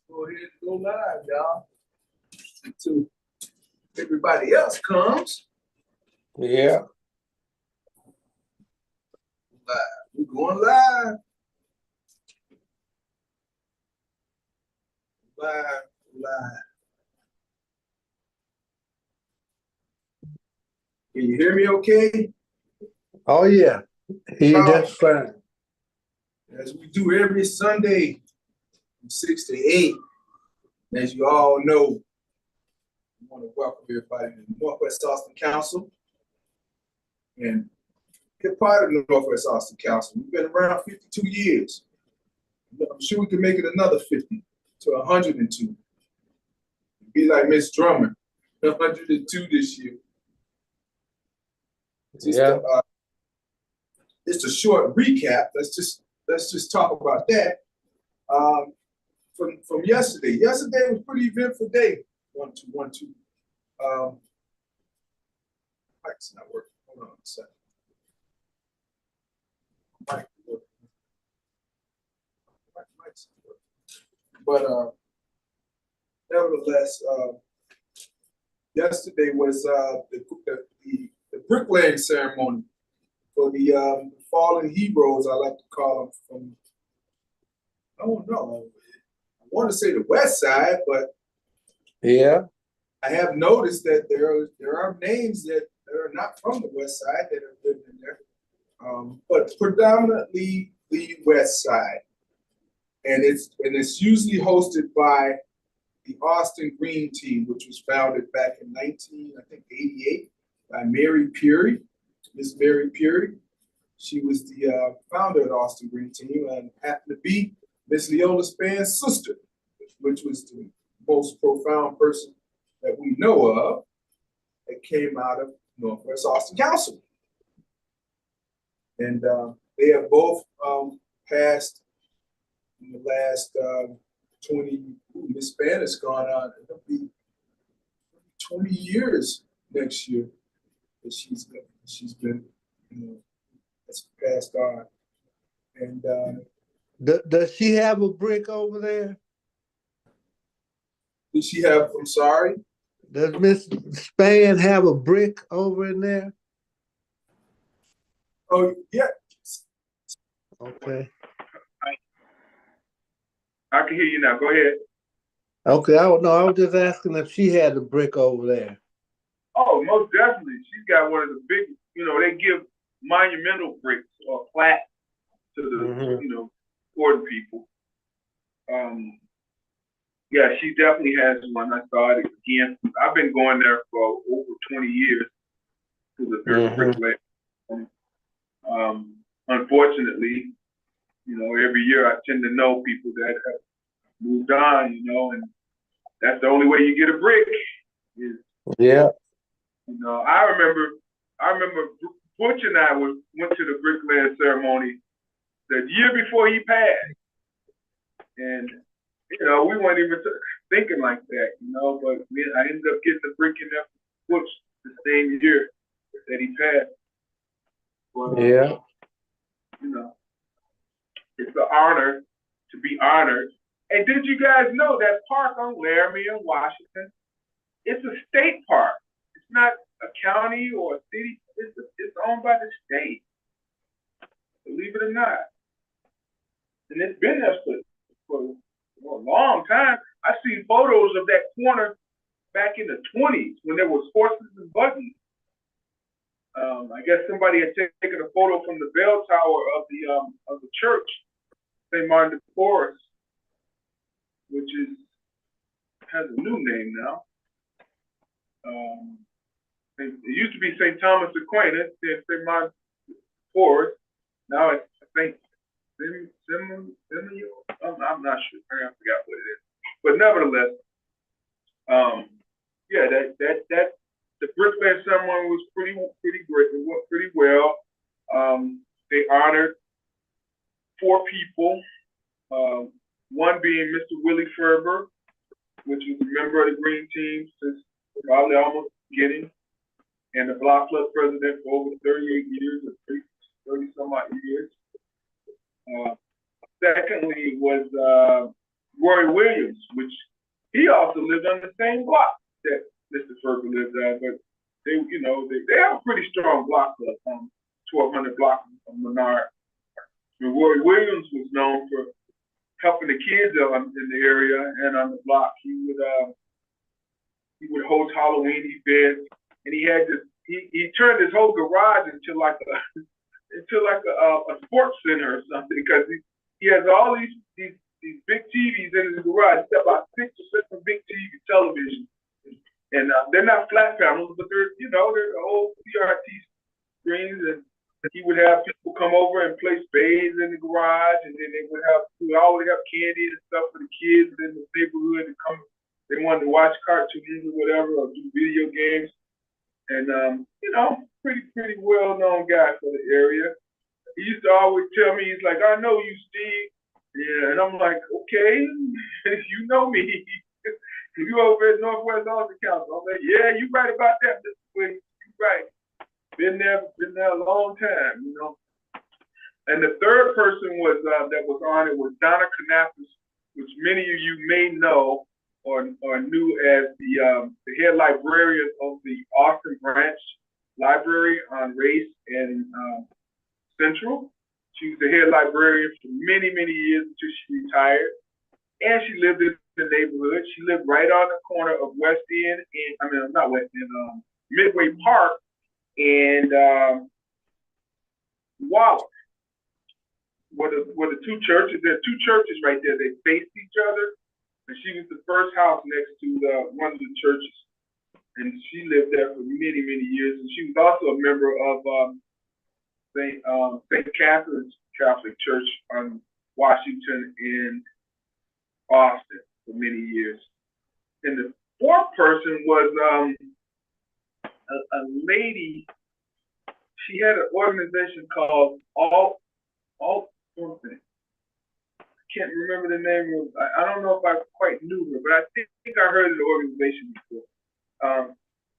Go ahead and go live, y'all. Until everybody else comes. Yeah. Live. We're going live. Live. Can you hear me okay? Oh, yeah. Hear you just fine. As we do every Sunday from 6 to 8, as you all know, I want to welcome everybody to the Northwest Austin Council and be a part of the Northwest Austin Council. We've been around 52 years. I'm sure we can make it another 50 to 102. Be like Miss Drummond, 102 this year. It's a short recap. Let's just talk about that. From yesterday. Yesterday was a pretty eventful day. 1 2 1 2. Mic's not working. Hold on a second. Mic's not working. But nevertheless, yesterday was the bricklaying ceremony for the fallen heroes, I like to call them, from, I don't know, I want to say the West Side, but yeah, I have noticed that there are names that are not from the West Side that have lived in there, but predominantly the West Side, and it's usually hosted by the Austin Green Team, which was founded back in 1988 by Mary Peary. Miss Mary Peary. She was the founder of the Austin Green Team and happened to be Miss Leola Span's sister, which was the most profound person that we know of that came out of Northwest Austin Council. And they have both passed in the last 20, Miss Span has gone on, it'll be 20 years next year that she's been, that's passed on. And does she have a brick over there? Does she have, I'm sorry? Does Miss Span have a brick over in there? Oh, yeah. Okay. I can hear you now. Go ahead. Okay, I don't know. I was just asking if she had a brick over there. Oh, most definitely. She's got one of the big, they give monumental bricks or plaques to the, important people. Yeah, she definitely has one. I saw it again. I've been going there for over 20 years to the bricklaying. Unfortunately, every year I tend to know people that have moved on, and that's the only way you get a brick is, yeah. I remember Butch and I went to the bricklaying ceremony the year before he passed. And, we weren't even thinking like that, but I ended up getting the brick in there for Butch the same year that he passed. But, yeah. It's an honor to be honored. And did you guys know that park on Laramie in Washington, it's a state park. It's not a county or a city. It's owned by the state. Believe it or not. And it's been there for a long time. I've seen photos of that corner back in the 20s when there was horses and buggies. I guess somebody had taken a photo from the bell tower of the church, St. Martin de Porres, which has a new name now. It used to be St. Thomas Aquinas, then St. Martin de Porres. Now it's St. Simeon. I'm not sure. I forgot what it is. But nevertheless, yeah, that the bricklaying ceremony was pretty great. It went pretty well. They honored 4 people. One being Mr. Willie Ferber, which was a member of the Green Team since probably almost the beginning, and the Block Club president for over 38 years, or 30 some odd years. Secondly was Roy Williams, which he also lived on the same block that Mr. Ferber lived on, but they have a pretty strong block club, 1200 block of Menard. And Roy Williams was known for helping the kids in the area and on the block. He would host Halloween events, and he turned his whole garage into like a sports center or something, because he has all these big TVs in his garage. He's got about 6 or 7 big TV televisions, and they're not flat panels, but they're the old CRT screens. And he would have people come over and play spades in the garage, and then we would always have candy and stuff for the kids in the neighborhood to come. They wanted to watch cartoons or whatever, or do video games. And pretty well known guy for the area. He used to always tell me, he's like, "I know you, Steve." Yeah, and I'm like, "Okay, you know me. You over at Northwest Austin Council." I'm like, "Yeah, you right about that, Mr. Williams. You right. Been there a long time, And the third person that was on it was Donna Kanafis, which many of you may know or knew as the head librarian of the Austin Branch Library on Race and Central. She was the head librarian for many, many years until she retired. And she lived in the neighborhood. She lived right on the corner of West End not West End, Midway Park and Waller. Where the two churches, there are 2 churches right there. They faced each other. And she was the first house next to one of the churches. And she lived there for many, many years. And she was also a member of St. Catherine's Catholic Church on Washington and Austin for many years. And the fourth person was a lady. She had an organization called All something. I can't remember the name of. I don't know if I quite knew her, but I think I heard of the organization before.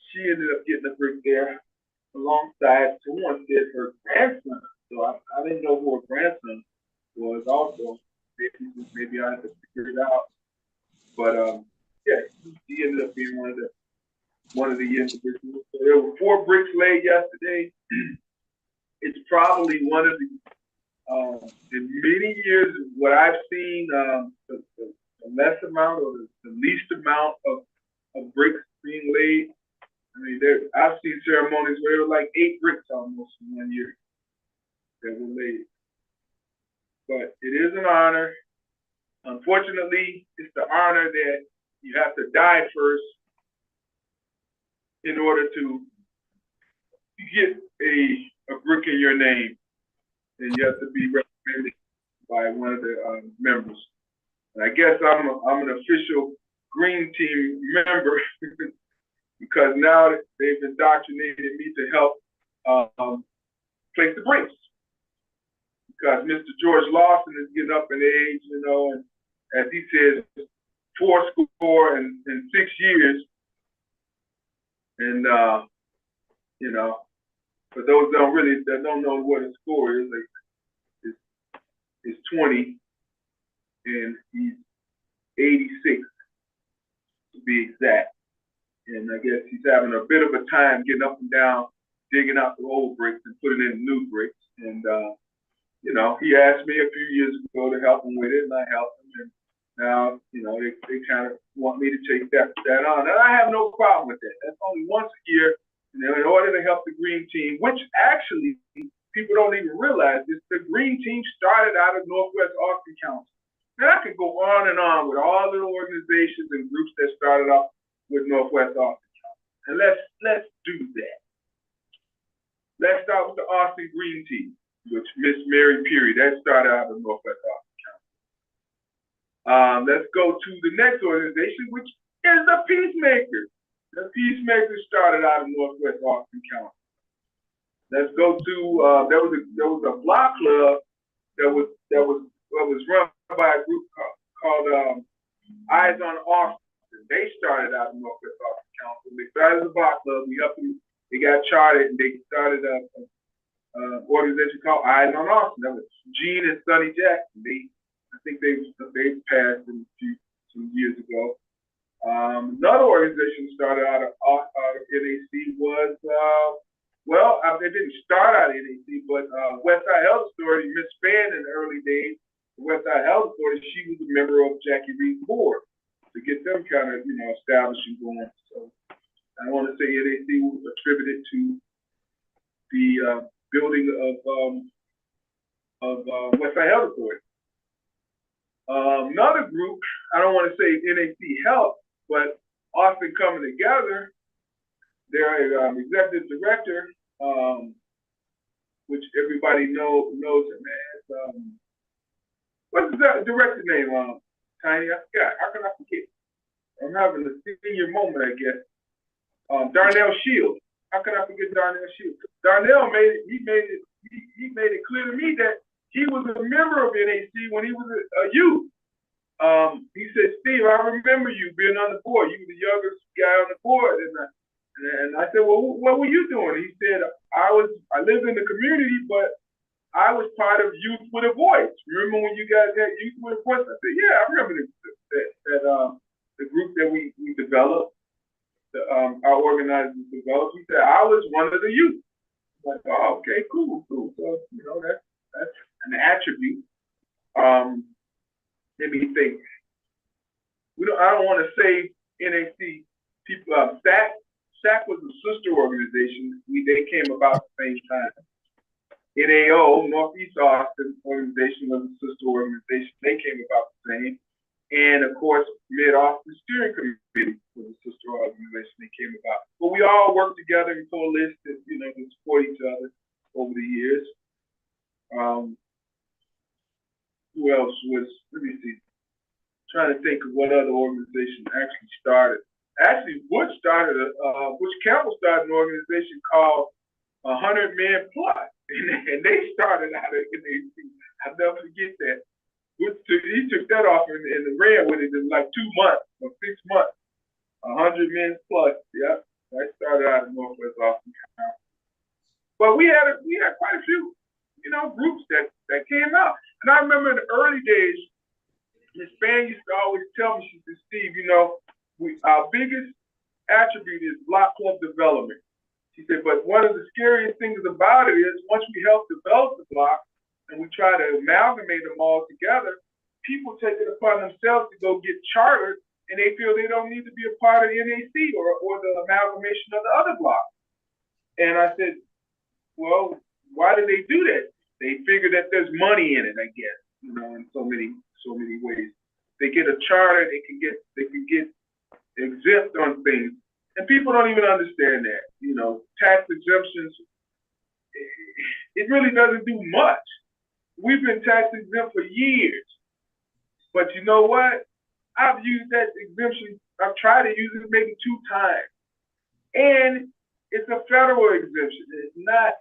She ended up getting a brick there alongside someone said her grandson. So I didn't know who her grandson was also. Maybe I had to figure it out. But yeah, he ended up being one of the individuals. So there were 4 bricks laid yesterday. It's probably one of the in many years what I've seen the less amount or the least amount of bricks being laid. I mean, I've seen ceremonies where there were like 8 bricks almost in 1 year that were laid. But it is an honor. Unfortunately, it's the honor that you have to die first in order to get a brick in your name. And you have to be recommended by one of the members. And I guess I'm an official Green Team member because now they've indoctrinated me to help place the bricks. Because Mr. George Lawson is getting up in age, and as he says, 80 and 6 years. And for those that don't know what a score is, it's 20, and he's 86 to be exact. And I guess he's having a bit of a time getting up and down, digging out the old bricks and putting in new bricks. And he asked me a few years ago to help him with it, and I helped him. And now, they kind of want me to take that on, and I have no problem with that. That's only once a year. In order to help the Green Team, which actually people don't even realize this, the Green Team started out of Northwest Austin Council. And I could go on and on with all the organizations and groups that started off with Northwest Austin Council. And let's do that. Let's start with the Austin Green Team, which Miss Mary Peary, that started out of Northwest Austin Council. Let's go to the next organization, which is the Peacemakers. The Peacemakers started out of Northwest Austin County. Let's go to there was a block club that was run by a group called Eyes on Austin. They started out in Northwest Austin Council. They started as a block club. They got chartered and they started an organization called Eyes on Austin. That was Gene and Sonny Jackson. I think they they passed some years ago. Another organization started out of NAC was, it didn't start out of NAC, but Westside Health Authority, Miss Spann in the early days, Westside Health Authority, she was a member of Jackie Reed's board to get them kind of, established and going. So I want to say NAC was attributed to the building of Westside Health Authority. Another group, I don't want to say NAC Health, but Austin Coming Together, their executive director, which everybody knows him as. What's the director name? Tiny, I forgot. How can I forget? I'm having a senior moment, I guess. Darnell Shields. How can I forget Darnell Shields? Darnell made it clear to me that he was a member of NAC when he was a youth. He said, "Steve, I remember you being on the board. You were the youngest guy on the board." And I said, "Well, what were you doing?" He said, I lived in the community, but I was part of Youth with a Voice. Remember when you guys had Youth with a Voice?" I said, "Yeah, I remember the group that we developed, our organizers developed." He said, "I was one of the youth." I'm like, "Oh, okay, cool. So, that's an attribute." Let me think. I don't want to say NAC people. SAC was a sister organization. They came about the same time. NAO, Northeast Austin organization, was a sister organization. They came about the same. And of course, Mid-Austin Steering Committee was a sister organization they came about. But we all worked together and coalesced, to support each other over the years. Who else was, let me see, trying to think of what other organization actually started. Actually, Butch Campbell started an organization called 100 Men Plus, and they started out of NAC. I'll never forget that. He took that off and ran with it in like 2 months or 6 months. 100 Men Plus, yeah. That started out in Northwest Austin County. But we had quite a few, groups that came out. And I remember in the early days, Ms. Spann used to always tell me, she said, "Steve, our biggest attribute is block club development." She said, "But one of the scariest things about it is once we help develop the block and we try to amalgamate them all together, people take it upon themselves to go get chartered, and they feel they don't need to be a part of the NAC or the amalgamation of the other blocks." And I said, "Well, why do they do that?" They figure that there's money in it, I guess, in so many ways. They get a charter, they can get exempt on things. And people don't even understand that. Tax exemptions, it really doesn't do much. We've been tax exempt for years. But you know what? I've used that exemption, I've tried to use it maybe 2 times. And it's a federal exemption. It's not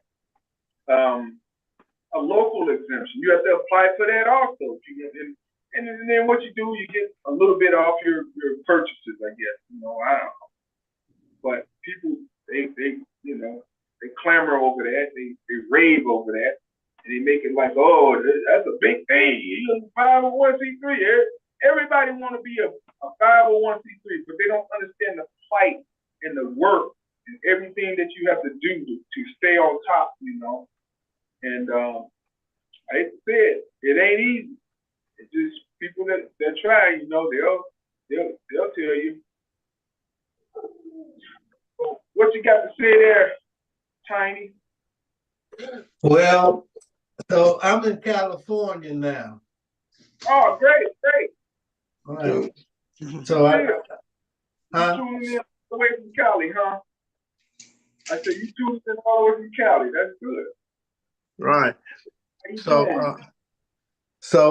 a local exemption. You have to apply for that also. And then what you do, you get a little bit off your purchases, I guess. I don't know. But people, they clamor over that. They rave over that. And they make it like, oh, that's a big thing. You're a 501c3. Everybody want to be a 501c3, but they don't understand the fight and the work and everything that you have to do to stay on top, And like I said, it ain't easy. It's just people that try, they'll tell you. What you got to say there, Tiny? Well, so I'm in California now. Oh, great. All right. So you tuning in all the way from Cali, huh? I said you tuning in all the way from Cali. That's good. right. So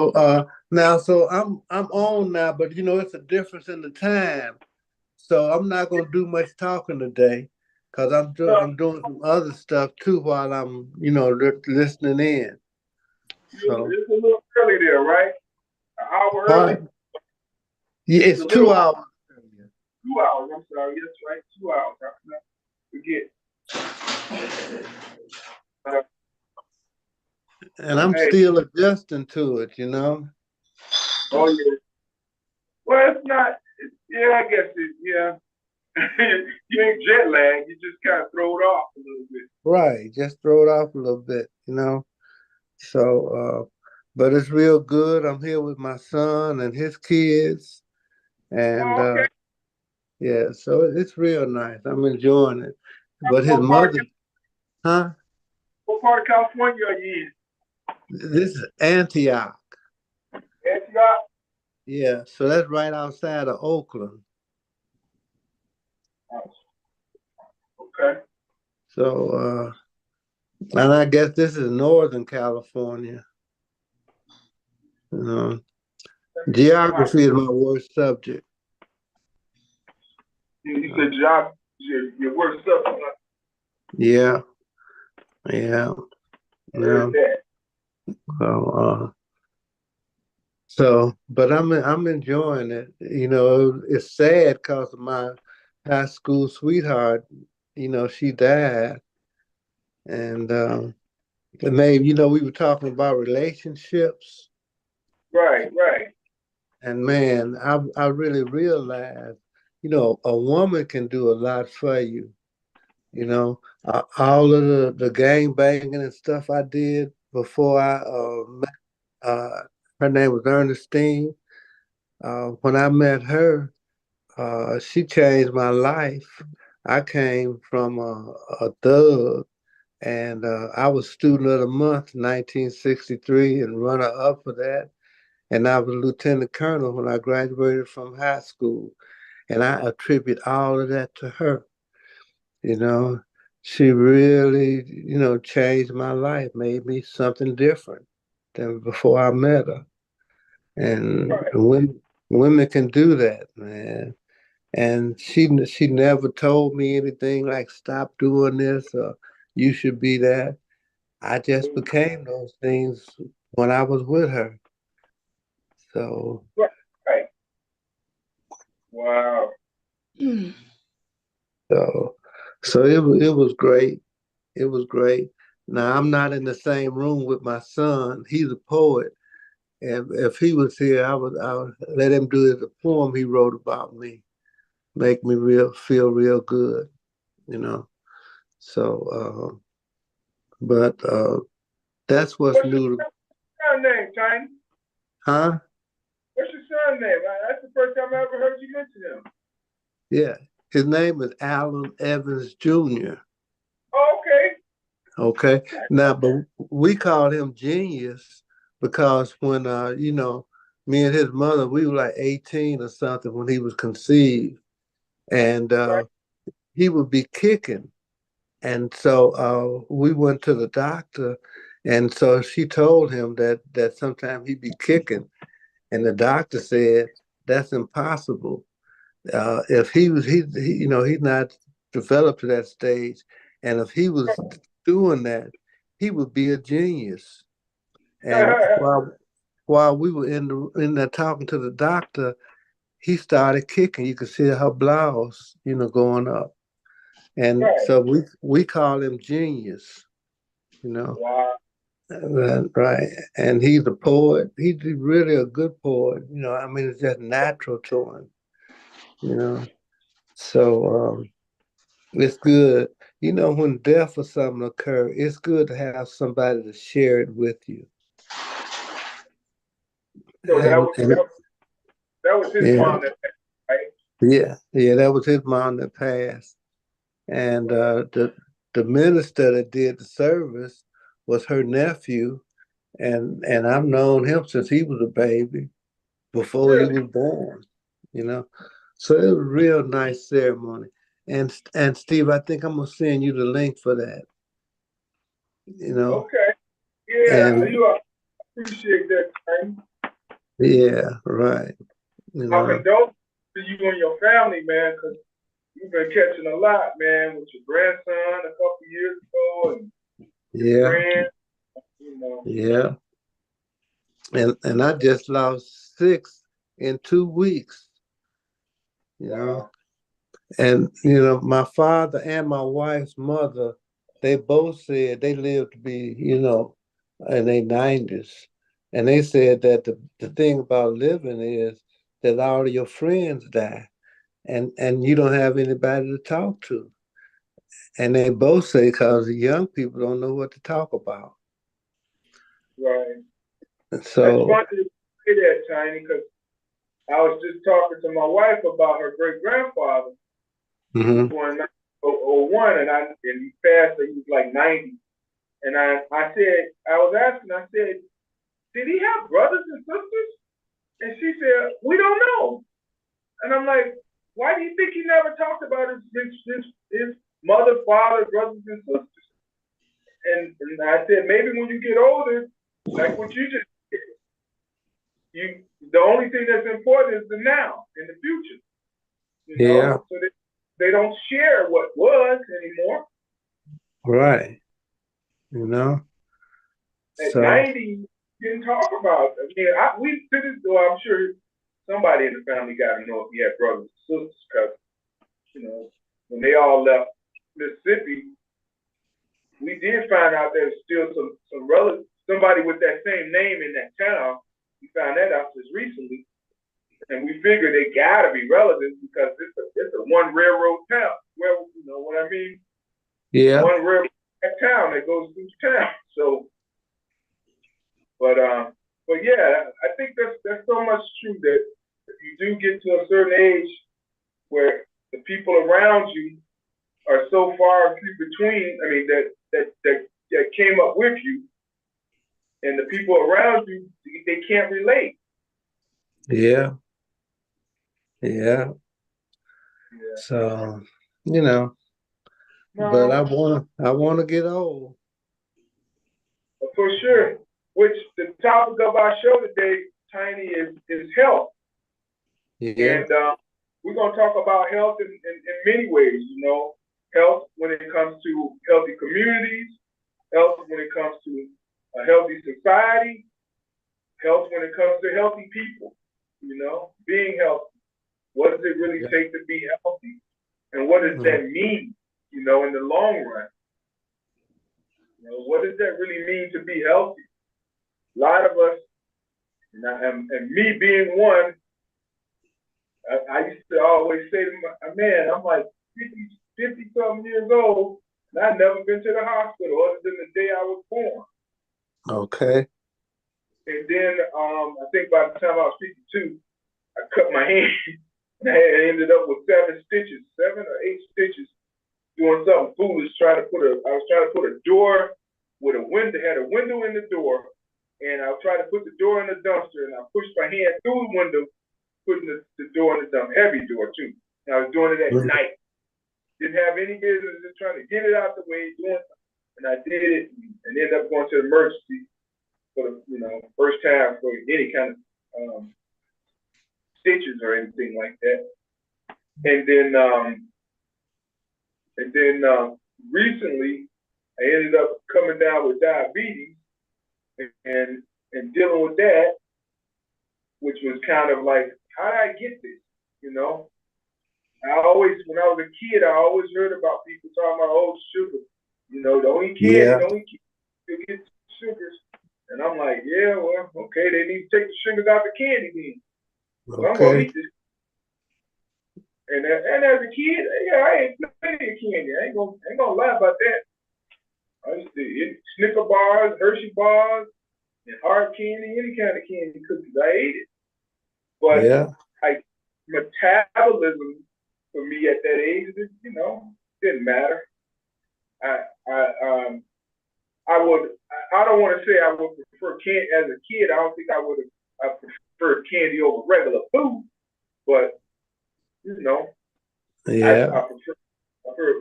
I'm on now, but it's a difference in the time. So I'm not gonna do much talking today, because I'm doing some other stuff too while I'm listening in. So it's a little early there, right? An hour early. Yeah, it's 2 hours. 2 hours. I'm sorry. That's right. 2 hours. I forget. And I'm still adjusting to it, Oh yeah. Well, it's not. Yeah, I guess it. Yeah. You ain't jet lagged. You just kind of throw it off a little bit. Right, just throw it off a little bit, you know. So, but it's real good. I'm here with my son and his kids, and Oh, okay. yeah, so it's real nice. I'm enjoying it. But his What part of mother, huh? what part of California are you This is Antioch. in? Antioch. Yeah, so that's right outside of Oakland. Okay. So, and I guess this is Northern California. You know, geography is my worst subject. You said job. Your work stuff. Yeah, yeah, Heard yeah. that. So, but I'm enjoying it. You know, it's sad because my high school sweetheart, you know, she died, and maybe you know we were talking about relationships, Right. Right. and man, I really realized, you know, a woman can do a lot for you. You know, all of the gang banging and stuff I did before I met, her name was Ernestine. When I met her, she changed my life. I came from a thug, and I was student of the month, 1963, and runner up for that. And I was lieutenant colonel when I graduated from high school. And I attribute all of that to her. You know, she really, you know, changed my life, made me something different than before I met her. And Right. women can do that, man. And she never told me anything like stop doing this or you should be that. I just became those things when I was with her. So Right. Right. Wow. so so it was great. It was great. Now I'm not in the same room with my son. He's a poet. And if he was here, I would let him do the poem he wrote about me. Make me feel real good, you know. So but that's what's What's your new. son name, Tiny? Huh? What's your son name? That's the first time I ever heard you mention him. Yeah. His name is Alan Evans Jr. Oh, okay. Okay. Now, but we called him Genius because when you know, me and his mother, we were like 18 or something when he was conceived. And Right. he would be kicking. And so we went to the doctor, and so she told him that sometimes he'd be kicking. And the doctor said, that's impossible. If you know, he's not developed to that stage, and if he was doing that, he would be a genius. And while we were in there talking to the doctor, he started kicking. You could see her blouse, you know, going up, and Right. so we call him genius, you know. Wow. Right, and he's a poet. He's really a good poet. You know, I mean, it's just natural to him. You know, so it's good. You know, when death or something occur, it's good to have somebody to share it with you. So And that was his yeah, mom that passed, right? yeah, that was his mom that passed. And the minister that did the service was her nephew, and I've known him since he was a baby, before he Really? was born. You know, so it was a real nice ceremony. And Steve, I think I'm gonna send you the link for that. You know, Okay. Yeah, and you appreciate that, man. yeah, right. You My know, condolences to you and your family, man, because you've been catching a lot, man, with your grandson a couple years ago and your yeah, friend, you know. yeah. And I just lost 6 in 2 weeks. You know, Wow. and you know, my father and my wife's mother, they both said they lived to be, you know, in their 90s. And they said that the thing about living is that all of your friends die and you don't have anybody to talk to. And they both say because the young people don't know what to talk about. Right. That's So, funny to say that, Tiny, because I was just talking to my wife about her great grandfather mhm. born in 1901, and he passed. He was like 90, and I said I was asking. I said, did he have brothers and sisters? And she said, we don't know. And I'm like, why do you think he never talked about his mother, father, brothers and sisters? And I said, maybe when you get older, like what you just did, you the only thing that's important is the now and the future. You Yeah, know, so they don't share what was anymore. right. You know. At So 90, didn't talk about. I mean, we to this though, I'm sure somebody in the family got to know if he had brothers and sisters, because when they all left Mississippi, we did find out there's still some relatives, somebody with that same name in that town. We found that out just recently, and we figured they gotta be relatives because it's a one railroad town. Well, you know what I mean? yeah, One railroad town that goes through town. So, but yeah, I think that's so much true that if you do get to a certain age where the people around you are so far between. I mean, that came up with you, and the people around you, they can't relate. yeah, yeah. Yeah. So, you know, but No, I wanna get old. for sure. Which the topic of our show today, Tiny, is health, Yeah, and we're gonna talk about health in many ways. Health when it comes to healthy communities, health when it comes to a healthy society, health when it comes to healthy people. Being healthy. What does it really yeah. take to be healthy? And what does Mm. that mean, in the long run? What does that really mean to be healthy? A lot of us, and me being one, I used to always say to my man, I'm like 50 something years old, and I've never been to the hospital other than the day I was born. Okay. And then I think by the time I was 52, I cut my hand. And I ended up with 7 or 8 stitches, doing something foolish. I was trying to put a door with a window, had a window in the door, and I was trying to put the door in the dumpster, and I pushed my hand through the window, putting the door in the dumpster, heavy door too. And I was doing it at Mm. night. Didn't have any business, just trying to get it out the way, doing something. And I did it, and ended up going to the emergency for the first time for any kind of stitches or anything like that. And then recently, I ended up coming down with diabetes and dealing with that, which was kind of like, how did I get this? When I was a kid, I always heard about people talking about, oh, sugar. The only Yeah. who gets sugars. And I'm like, yeah, well, okay, they need to take the sugars out the candy then. So I'm going to Okay. eat this. And as a kid, yeah, I ate plenty of candy. I ain't gonna lie about that. I used to eat Snicker bars, Hershey bars, and hard candy, any kind of candy cookies. I ate it. But Yeah. metabolism for me at that age, didn't matter. I don't want to say I would prefer candy as a kid. I don't think I would have preferred candy over regular food, but Yeah. I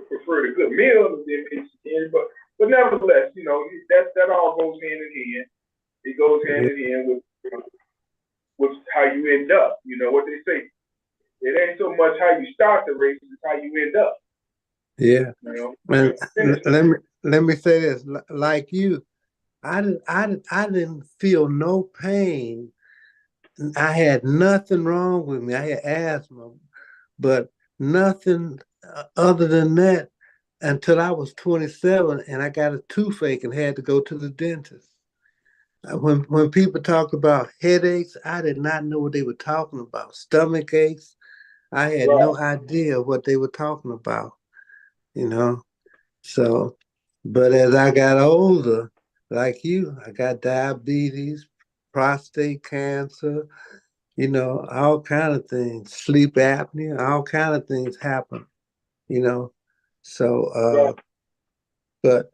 prefer a good meal and then eat some candy, but nevertheless, that all goes hand in hand. It goes hand in hand with how you end up. You know what they say? It ain't so much how you start the race, it's how you end up. Yeah. And Finish. let me say this, like you, I didn't feel no pain. I had nothing wrong with me. I had asthma, but nothing other than that until I was 27 and I got a toothache and had to go to the dentist. When people talk about headaches, I did not know what they were talking about. Stomach aches, I had Right, no idea what they were talking about, you know. So, but as I got older, like you, I got diabetes, prostate cancer, all kind of things, sleep apnea, all kind of things happen, you know. So, right, but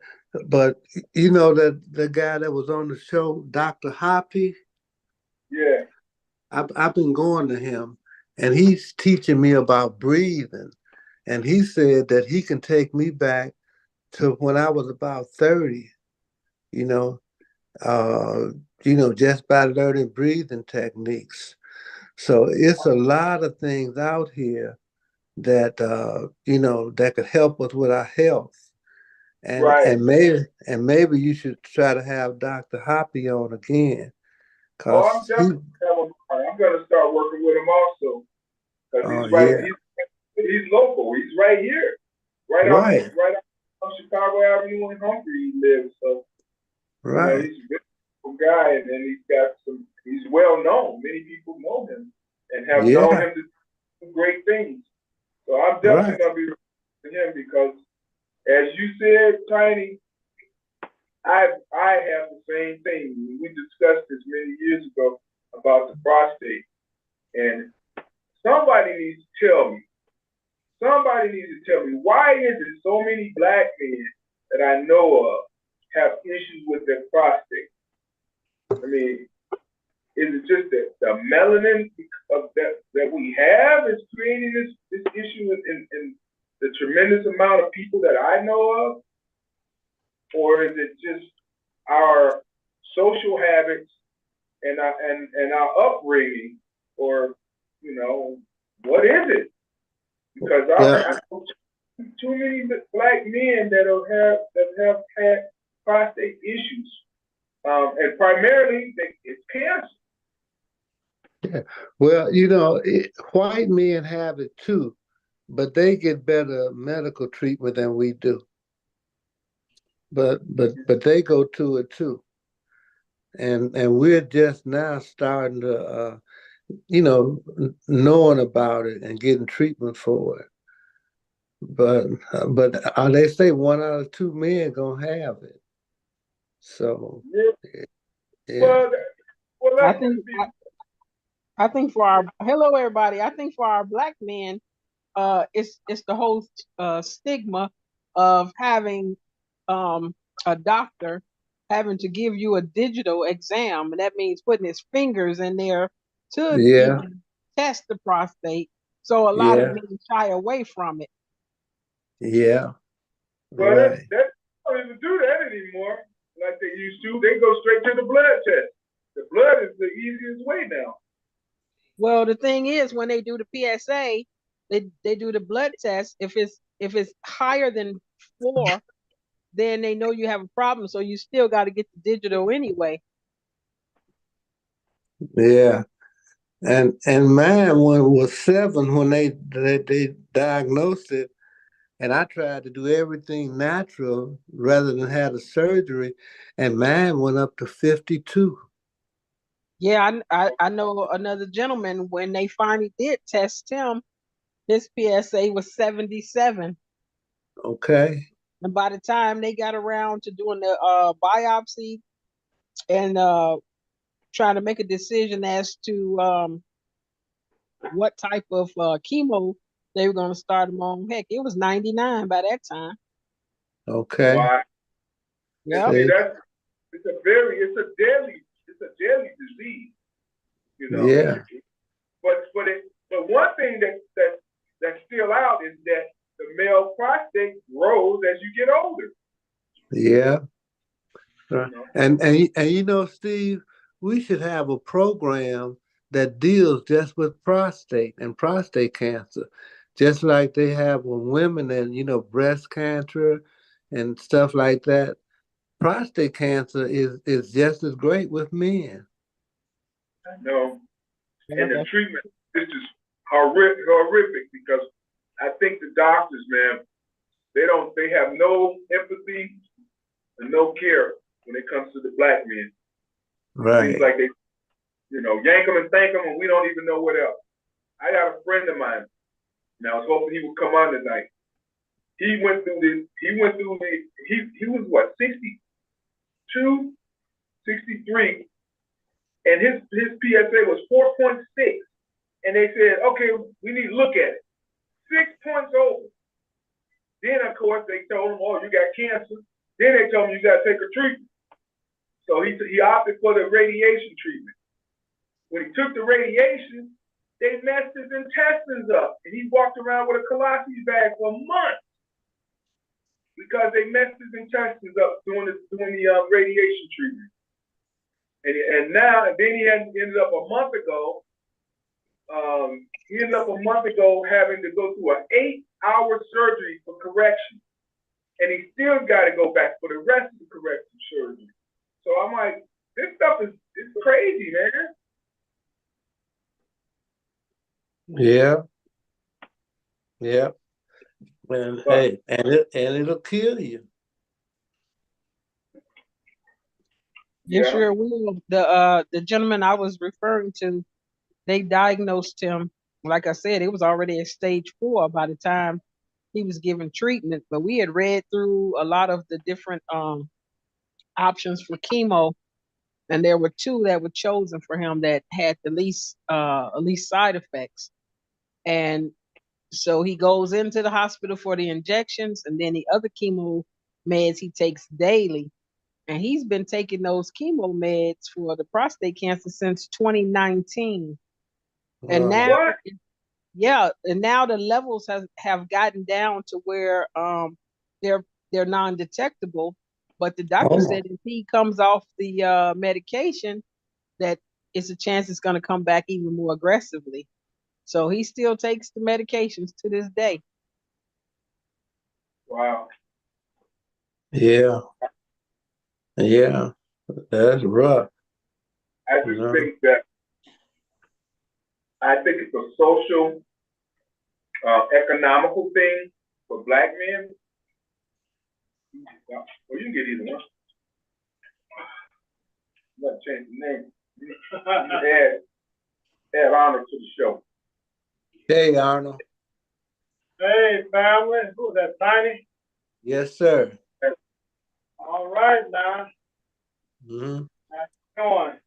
but that the guy that was on the show, Dr. Hoppy, yeah, I've been going to him, and he's teaching me about breathing, and he said that he can take me back to when I was about 30, you know, uh, just by learning breathing techniques. So it's a lot of things out here that that could help us with our health. And right. and maybe you should try to have Dr. Hoppy on again, Oh, I'm cause he, definitely I'm gonna start working with him also because oh he's right. yeah, He's local. He's right here, right, right out on Chicago Avenue in Humphrey. He lives. So right, he's a good guy, and then he's got some. He's well known. Many people know him and have known yeah, him to do great things. So I'm definitely right, gonna be with him because, as you said, Tiny, I have the same thing. We discussed this many years ago about the prostate, and somebody needs to tell me. Somebody needs to tell me why is it so many black men that I know of have issues with their prostate? I mean, is it just the melanin of that we have is creating this issue in the tremendous amount of people that I know of, or is it just our social habits and our upbringing, or what is it? Because yeah, I know too many black men that have had prostate issues, and primarily it's cancer. yeah. Well, white men have it too, but they get better medical treatment than we do. But they go to it too, and we're just now starting to knowing about it and getting treatment for it. But they say 1 out of 2 men gonna have it. So Yeah. yeah, Well, well, I let's think just be. I think for our hello everybody. I think for our black men, it's the whole stigma of having a doctor having to give you a digital exam, and that means putting his fingers in there to yeah, even test the prostate. So a lot of yeah, men shy away from it. yeah, Well, right. they don't even do that anymore like they used to. They go straight to the blood test. The blood is the easiest way now. Well, the thing is, when they do the PSA, they do the blood test. If it's higher than 4, then they know you have a problem. So you still got to get the digital anyway. Yeah. And mine one was 7 when they diagnosed it, and I tried to do everything natural rather than have the surgery, and mine went up to 52. Yeah, I know another gentleman when they finally did test him, his PSA was 77. Okay. And by the time they got around to doing the biopsy and trying to make a decision as to what type of chemo they were going to start him on, heck, it was 99 by that time. Okay. Why? And Yep. see, See? it's a deadly disease. You know. Yeah. But one thing that's still out is that the male prostate grows as you get older. Yeah. You Right. know. And Steve, we should have a program that deals just with prostate and prostate cancer, just like they have with women and breast cancer and stuff like that. Prostate cancer is just as great with men. I know. Yeah, And the treatment is just horrific because I think the doctors, man, they have no empathy and no care when it comes to the black men. Seems Right. like they, yank them and thank them, and we don't even know what else. I got a friend of mine, and I was hoping he would come on tonight. He went through this. He was what, 62, 63, and his PSA was 4.6, and they said, okay, we need to look at it. 6 points over. Then of course they told him, oh, you got cancer. Then they told him you got to take a treatment. So he opted for the radiation treatment. When he took the radiation, they messed his intestines up, and he walked around with a colostomy bag for months because they messed his intestines up doing the radiation treatment. And then he ended up a month ago. Having to go through an 8-hour surgery for correction, and he still got to go back for the rest of the correction surgery. So I'm like, this stuff is crazy, man. Yeah. Yeah. And hey, it'll kill you. It Yeah. sure will. The gentleman I was referring to, they diagnosed him. Like I said, it was already at stage 4 by the time he was given treatment. But we had read through a lot of the different options for chemo, and there were 2 that were chosen for him that had the least side effects. And so he goes into the hospital for the injections, and then the other chemo meds he takes daily. And he's been taking those chemo meds for the prostate cancer since 2019. And now, What? yeah, and now the levels have gotten down to where they're non-detectable. But the doctor Oh, said if he comes off the medication, that it's a chance it's going to come back even more aggressively. So he still takes the medications to this day. Wow. yeah. Yeah. That's rough. I You just know? think it's a social, economical thing for black men. Well, you can get either one. You got to change the name. Add honor to the show. Hey, Arnold. Hey, family. Who's that, Tiny? Yes, sir. All right, now. Mm-hmm. How's it going?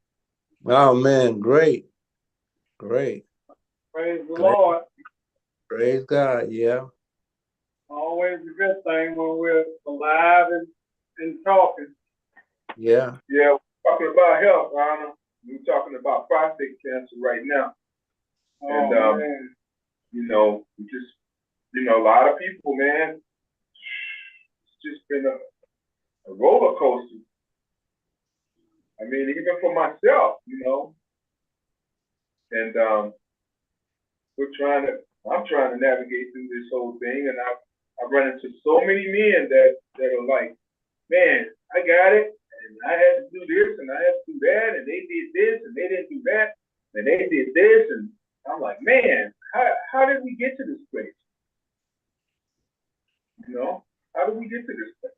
Oh man, great. Great. Praise the Glad. Lord. Praise God. Yeah. Always a good thing when we're alive and talking. Yeah. Yeah, we're talking about health, Honor. We're talking about prostate cancer right now. Oh, And, man. a lot of people, man, it's just been a roller coaster. I mean, even for myself, and I'm trying to navigate through this whole thing, and I've run into so many men that are like, man, I got it, and I had to do this, and I had to do that, and they did this, and they didn't do that, and they did this, and I'm like, man, how did we get to this place? How did we get to this place?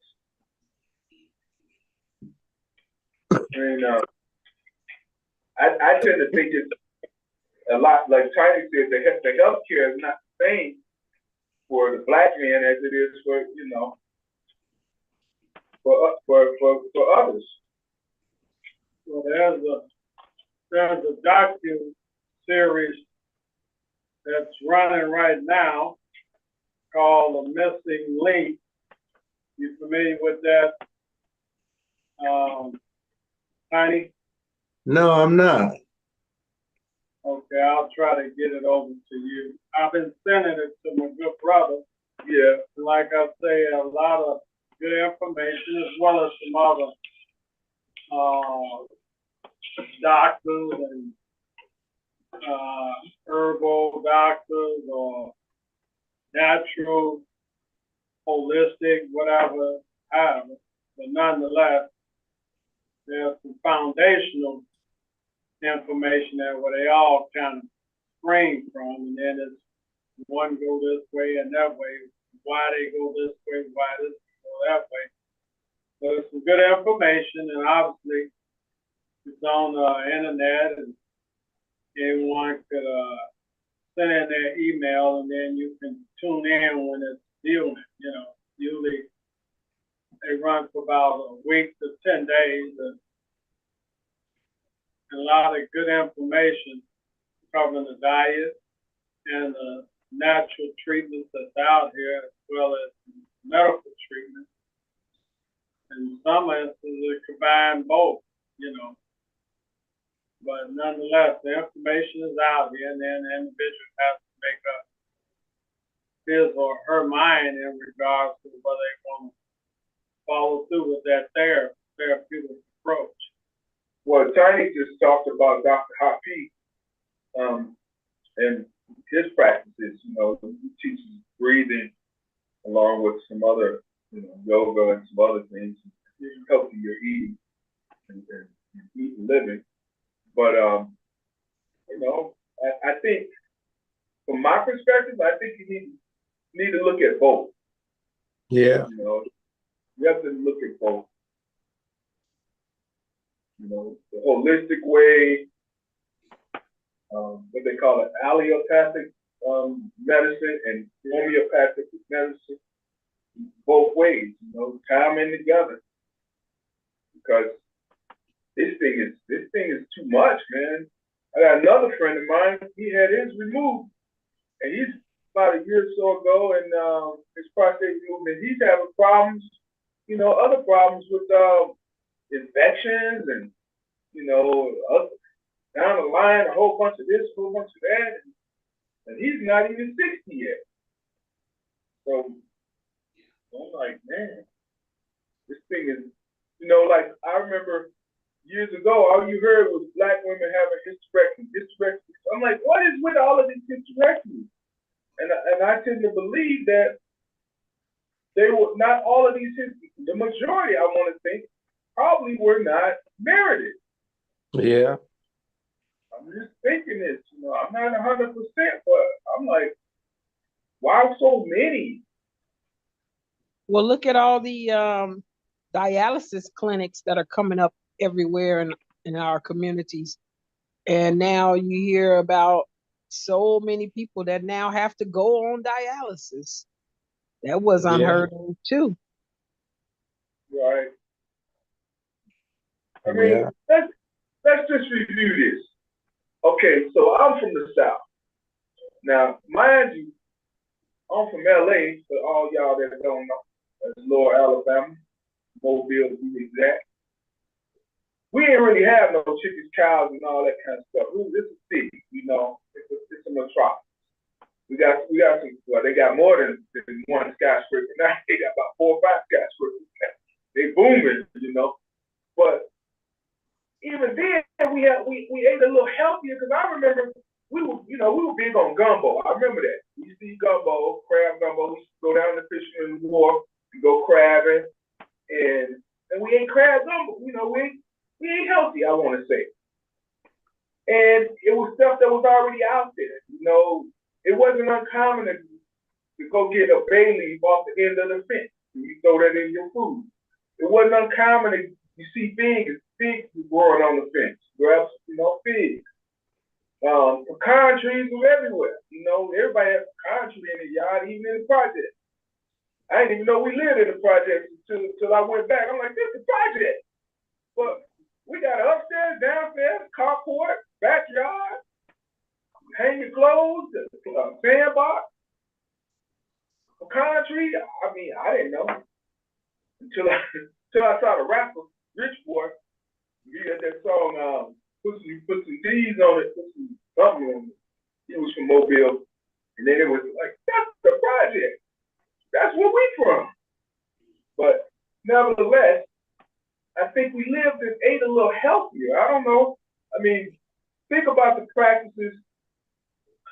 I mean, I tend to think it's a lot, like Tiny said, the healthcare is not the same for the black man as it is for others. Well, there's a docu series that's running right now called The Missing Link. You familiar with that, Tiny? No, I'm not. Okay, I'll try to get it over to you. I've been sending it to my good brother. Yeah. Like I say, a lot of good information as well as some other doctors and herbal doctors or natural, holistic, whatever, however. But nonetheless, there's some foundational information there where they all kind of spring from, and then it's one go this way and that way, why they go this way, why this go that way. So it's some good information, and obviously It's on the internet, and anyone could send in their email, and then you can tune in when it's dealing. You know, usually they run for about a week to 10 days, and a lot of good information covering the diet and the natural treatments that's out here, as well as medical treatments. In some instances, it combine both, you know. But nonetheless, the information is out here, and then the individual has to make up his or her mind in regards to whether they want to follow through with that therapeutic approach. Well, Tiny just talked about Dr. Hapi, and his practices. You know, he teaches breathing along with some other, you know, yoga and some other things, healthier eating and eating living. But you know, I think from my perspective, I think you need to look at both. Yeah. You know, you have to look at both. You know, the holistic way, what they call it, allopathic medicine and homeopathic medicine, both ways. You know, tie them in together, because this thing is too much, man. I got another friend of mine. He had his removed, and he's about a year or so ago, and his prostate removed, and he's having problems. You know, other problems with infections, and you know, down the line, a whole bunch of this, a whole bunch of that, and he's not even 60 yet. So I'm like, man, this thing is, you know, like I remember years ago, all you heard was black women having hysterectomy. I'm like, what is with all of these hysterectomies? And I tend to believe that they were not all of these hysterectomies. The majority, I want to think, probably were not merited. Yeah. I'm just thinking this, you know, I'm not 100%, but I'm like, why so many? Well, look at all the dialysis clinics that are coming up everywhere in our communities. And now you hear about so many people that now have to go on dialysis. That was unheard of too. Right. I mean, let's just review this. Okay, so I'm from the South. Now, mind you, I'm from LA, for all y'all that don't know. That's Lower Alabama, Mobile to be exact. We didn't really have no chickens, cows, and all that kind of stuff. It's a city, you know. It's a metropolis. We got some. Well, they got more than one skyscraper now. They got about 4 or 5 skyscrapers now. They booming, you know. But even then, we ate a little healthier, because I remember we were big on gumbo. I remember that. We used to eat gumbo, crab gumbo. We used to go down to Fisherman's Wharf and go crabbing, and we ate crab gumbo. You know, we ate healthy, I want to say. And it was stuff that was already out there. You know, it wasn't uncommon to go get a bay leaf off the end of the fence and you throw that in your food. It wasn't uncommon to you see figs growing on the fence. Grab, you know, figs. Pecan trees were everywhere. You know, everybody had pecan tree in the yard, even in the project. I didn't even know we lived in the project until I went back. I'm like, this is a project. But we got upstairs, downstairs, carport, backyard, hang your clothes, sandbox, pecan tree. I mean, I didn't know until I saw the rapper Rich Boy. He had that song, put some D's on it, put some something on it. He was from Mobile. And then it was like, that's the project. That's where we from. But nevertheless, I think we lived and ate a little healthier. I don't know. I mean, think about the practices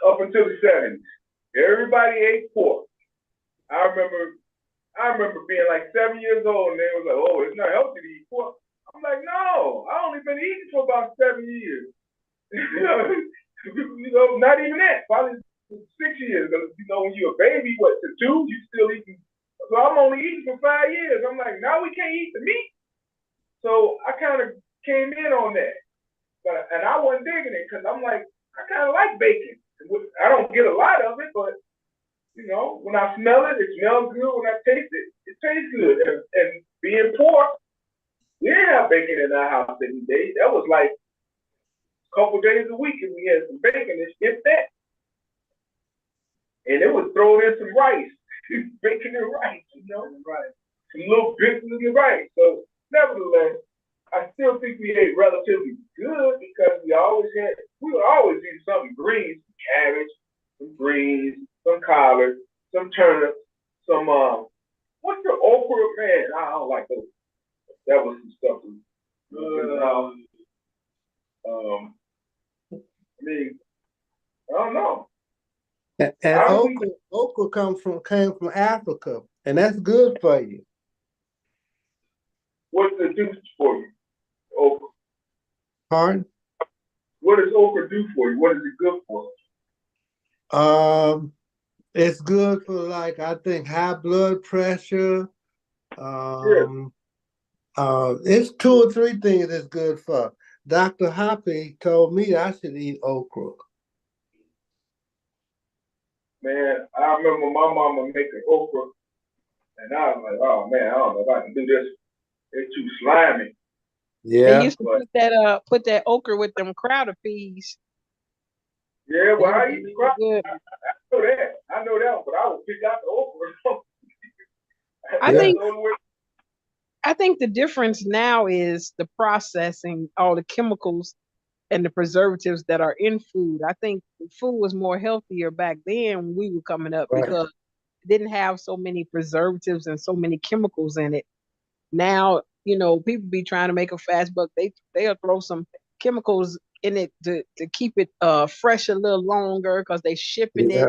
up until the 70s. Everybody ate pork. I remember being like 7 years old, and they was like, oh, it's not healthy to eat pork. I'm like, no, I only been eating for about 7 years. You know, not even that, probably 6 years. You know, when you're a baby, to 2, you still eating. So I'm only eating for 5 years. I'm like, now we can't eat the meat. So I kind of came in on that. But and I wasn't digging it because I'm like, I kind of like bacon. I don't get a lot of it, but you know, when I smell it, it smells good. When I taste it, it tastes good. And being poor, we didn't have bacon in our house every day. That was like a couple days a week, and we had some bacon and skip that. And it was thrown in some rice, bacon and rice, you know, right? Some little bits of the rice. So, nevertheless, I still think we ate relatively good because we would always eat something green, some cabbage, some greens, some collards, some turnips, some what's the okra, man? I don't like those. That was some stuff. I mean, I don't know. And okra came from Africa, and that's good for you. What's the juice for you? Okra. Pardon? What does okra do for you? What is it good for? It's good for, like, I think, high blood pressure. It's 2 or 3 things it's good for. Dr. Hoppy told me I should eat okra. Man, I remember my mama making okra, and I was like, oh man, I don't know if I can do this. It's too slimy. Yeah. They used to put that okra with them crowder peas. Yeah, well, I eat the crop. Good. I know that, but I would pick out the okra. I think the difference now is the processing, all the chemicals and the preservatives that are in food. I think food was more healthier back then when we were coming up, Right. because it didn't have so many preservatives and so many chemicals in it. Now, you know, people be trying to make a fast buck. They'll throw some chemicals in it to keep it fresh a little longer because they shipping it,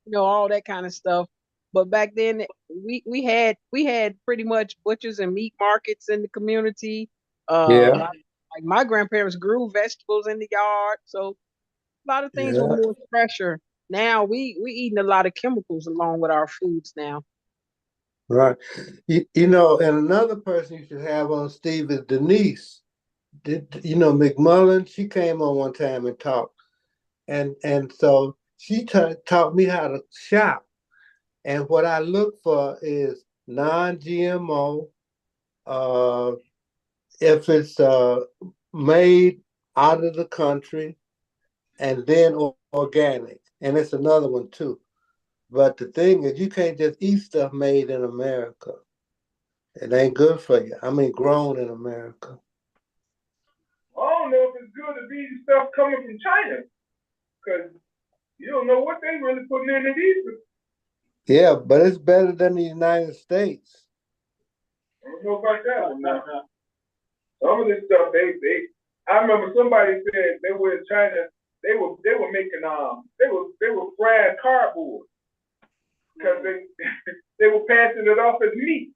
you know, all that kind of stuff. But back then we had pretty much butchers and meat markets in the community. Like my grandparents grew vegetables in the yard, so a lot of things were more fresher. Now we eating a lot of chemicals along with our foods now. Right. You know, and another person you should have on, Steve, is Denise. You know, McMullen, she came on one time and talked. And so she taught me how to shop. And what I look for is non-GMO, if it's made out of the country, and then organic. And it's another one too. But the thing is, you can't just eat stuff made in America. It ain't good for you. I mean, grown in America. I don't know if it's good to be stuff coming from China, because you don't know what they really putting in it either. Yeah, but it's better than the United States. I don't know about that one. Some of this stuff, I remember somebody said they were in China. They were making they were frying cardboard because they were passing it off as meat.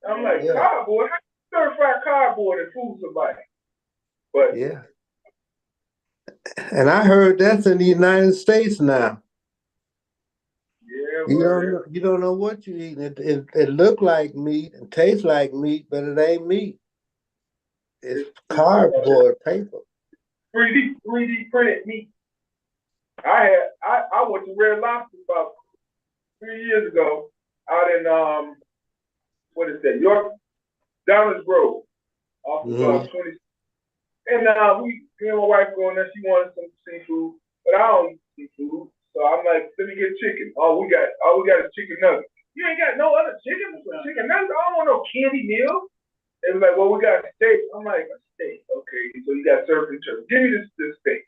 I'm like, cardboard? How you stir fry cardboard and food somebody? But yeah, and I heard that's in the United States now. Yeah, you don't know what you're eating. It look like meat and tastes like meat, but it ain't meat. It's cardboard paper. 3D printed meat. I went to Red Lobster about 3 years ago out in what is that, York, Downers Grove, off of 20. And me and my wife going there. She wanted some seafood, but I don't eat seafood, so I'm like, let me get chicken. All we got is chicken nuggets. You ain't got no other chicken? Chicken nuggets? I don't want no candy meal. They was like, well, we got steak. I'm like, a steak, okay? So you got surf and turf. Give me this steak.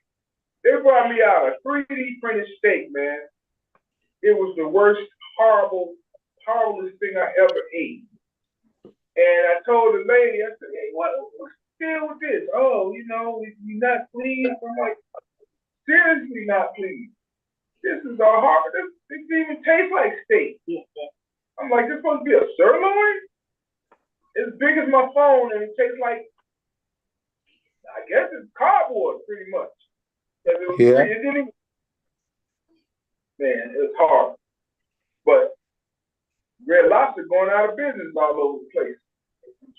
They brought me out a 3D printed steak, man. It was the worst, horriblest thing I ever ate. And I told the lady, I said, hey, what's the deal with this? Oh, you know, you're not pleased? I'm like, seriously not pleased. This is this even tastes like steak. I'm like, this supposed to be a sirloin? As big as my phone, and it tastes like, I guess it's cardboard, pretty much. It didn't even, man, it's hard. But Red Lobster going out of business all over the place.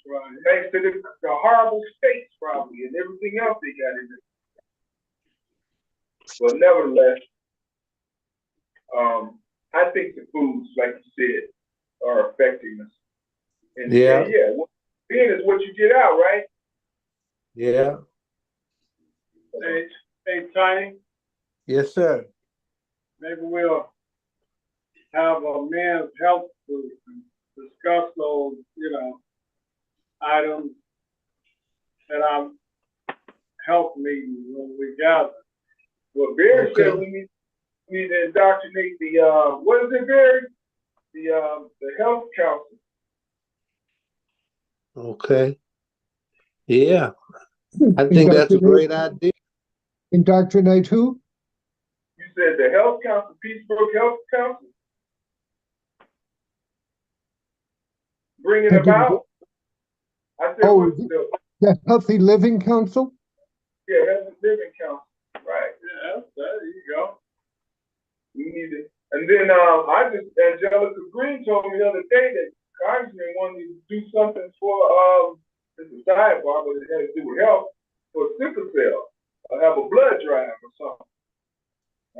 right. thanks to the horrible states probably and everything else they got in there. But nevertheless, I think the foods, like you said, are affecting us. And Yeah. yeah, being is what you get out, right? Yeah. Hey, Tiny, Yes, sir. maybe we'll have a men's health group and discuss those, items that our health meetings when we gather. Well, Barry Okay. said we need to indoctrinate the what is it, Barry? The health council. Okay. Yeah. I think that's a great idea. Indoctrinate who? You said the health council, Peacebrook Health Council. Bring it I didn't about. I said, Oh, what's the the Healthy Living Council? yeah, that's the living council, right? Yeah, there you go. We need it. And then Angelica Green told me the other day that Congressman wanted to do something for it's a sidebar, but it has to do with health for sickle cell. Have a blood drive or something.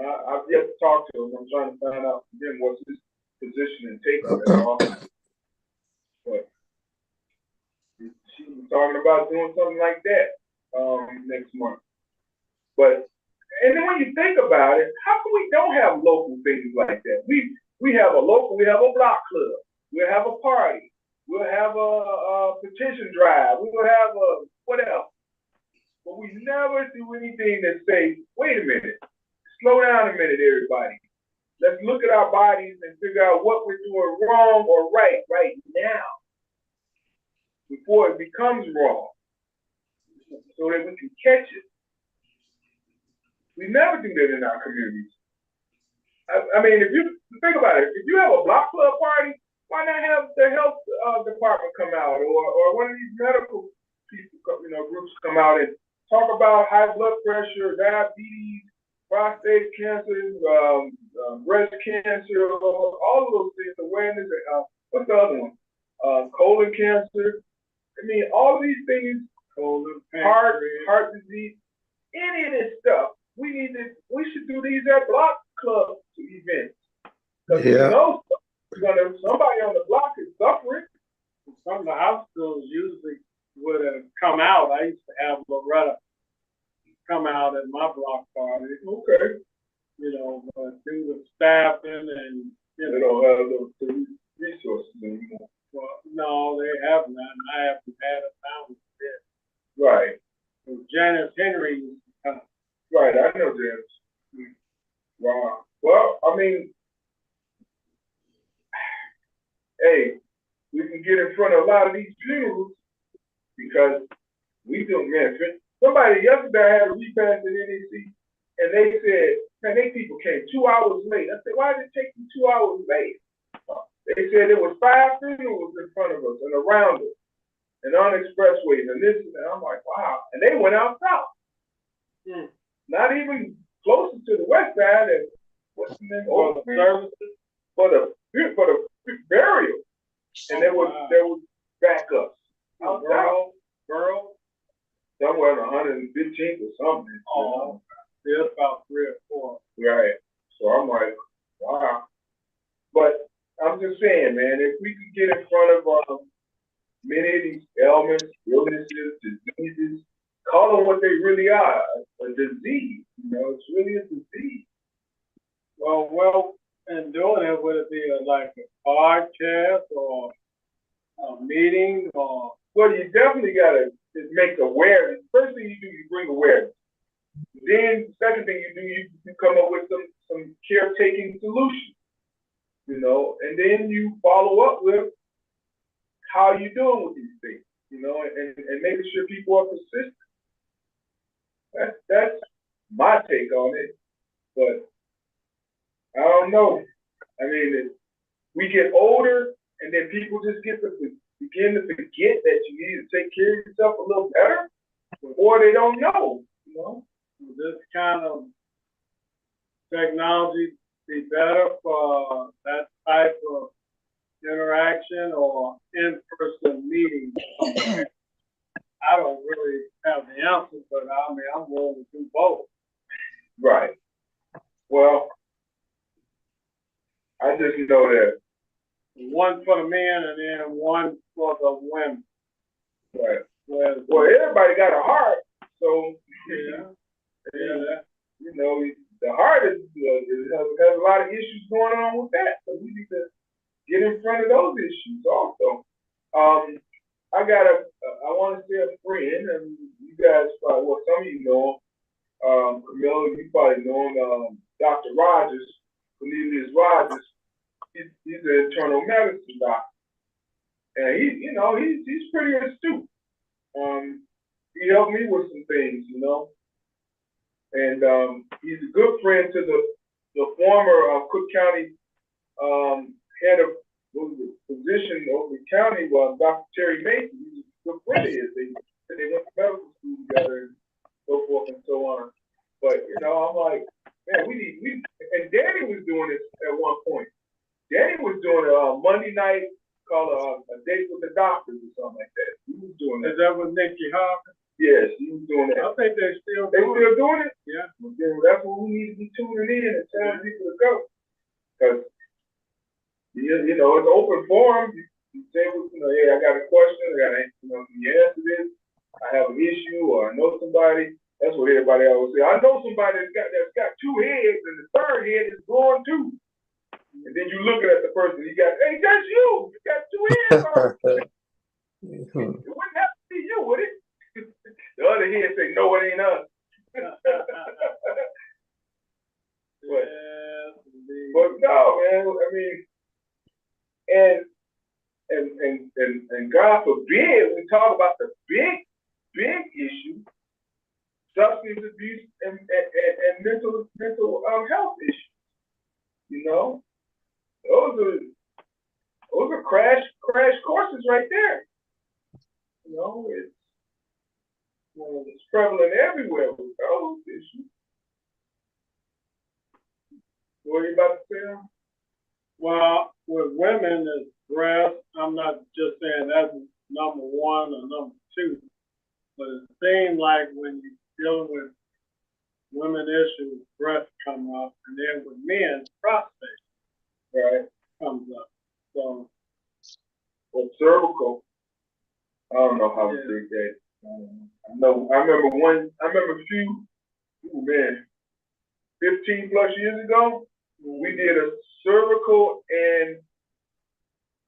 I've yet to talk to him. I'm trying to find out again what's his position and take on it all. But she was talking about doing something like that next month. But and then when you think about it, how come we don't have local things like that? We have a block club, we'll have a party, we'll have a petition drive, we will have a what else? But we never do anything that say, wait a minute, slow down a minute, everybody. Let's look at our bodies and figure out what we're doing wrong or right now before it becomes wrong, so that we can catch it. We never do that in our communities. I mean, if you think about it, if you have a block club party, why not have the health department come out or one of these medical people, groups come out and talk about high blood pressure, diabetes, prostate cancer, breast cancer, all of those things, awareness. What's the other one? Colon cancer. I mean, all of these things, Colon, heart disease, any of this stuff. We should do these at block club events. Because Yeah. we know somebody on the block is suffering. Some of the hospitals usually would have come out. I used to have Loretta come out at my block party. Okay. But do the staffing and, They don't have those resources anymore. well, no, they have none. I haven't had a fountain yet. Right. So Janice Henry used to come. Right. I know that. Wow. Well, I mean, hey, we can get in front of a lot of these funerals because we do, man. Somebody yesterday I had a repass at NEC and they said, man, they people came 2 hours late. I said, why did it take you 2 hours late? They said there was 5 funerals in front of us and around us and on expressways and this and that. I'm like, wow. And they went out south. Not even closer to the west side and what's the name? For the services. For the burial. And there was backups. Out south. Girl. Somewhere on 115th or something. Oh, there's about 3 or 4. Right. So I'm like, wow. But I'm just saying, man, if we could get in front of many of these ailments, illnesses, diseases, call them what they really are, a disease. It's really a disease. Well, in doing it, would it be like a podcast or a meeting or? Well, you definitely got to make awareness. First thing you do, you bring awareness. Then, second thing you do, you come up with some caretaking solutions. And then you follow up with how you doing with these things, and making sure people are persistent. That's my take on it. But I don't know. I mean, we get older, and then people just begin to forget that you need to take care of yourself a little better, or they don't know. This kind of technology be better for that type of interaction or in-person meeting. I don't really have the answer, but I mean, I'm willing to do both. Right. Well, I just know that. One for the men and then one for the women. Right. Well, Everybody got a heart, so yeah. you know, the heart has a lot of issues going on with that. So we need to get in front of those issues also. I want to say a friend, and you guys probably, well, some of you know him, Camilla, you probably know him, Dr. Rogers, Cornelius Rogers. He's an internal medicine doctor, and he's pretty astute. He helped me with some things, and he's a good friend to the former Cook County head of physician over the county, Dr. Terry Mason. He's a good friend of his. They went to medical school together and so forth and so on. But I'm like, man, and Danny was doing this at one point. Danny was doing a Monday night called a date with the doctors or something like that. He was doing that. Is that with Nikki Hawkins? Yes, he was doing that. I think they're still doing it. Yeah. That's what we need to be tuning in and telling people to go. Because it's an open forum. You say, hey, I got a question. Can you answer this? I have an issue, or I know somebody. That's what everybody always say. I know somebody that's got two heads, and the third head is growing too. And then you looking at the person, hey, that's you. You got two heads. It wouldn't have to be you, would it? The other head say, no, it ain't us. But no, man. I mean, and God forbid we talk about the big issue, substance abuse and mental health issues. Those are crash courses right there. It's prevalent everywhere with those issues. What are you about to say? Well, with women, it's breast. I'm not just saying that's number one or number two, but it seems like when you're dealing with women issues, breast come up, and then with men, prostate comes up. So, well, cervical. I don't know how to say that. I remember a few, 15 plus years ago, we did a cervical and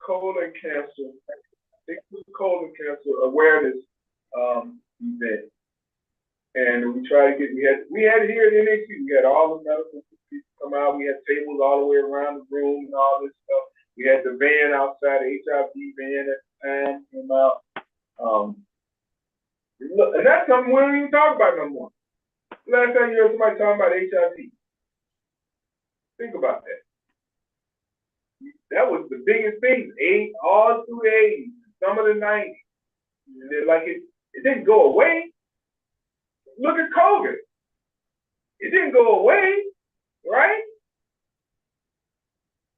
colon cancer, I think it was colon cancer awareness event. And we tried to we had here at NAC, we had all the medical people come out, we had tables all the way around the room and all this stuff. We had the van outside, the HIV van at the time came out. And that's something we don't even talk about no more. Last time you heard somebody talking about HIV. Think about that. That was the biggest thing, all through the 80s, some of the 90s. Like it didn't go away. Look at COVID. It didn't go away, right?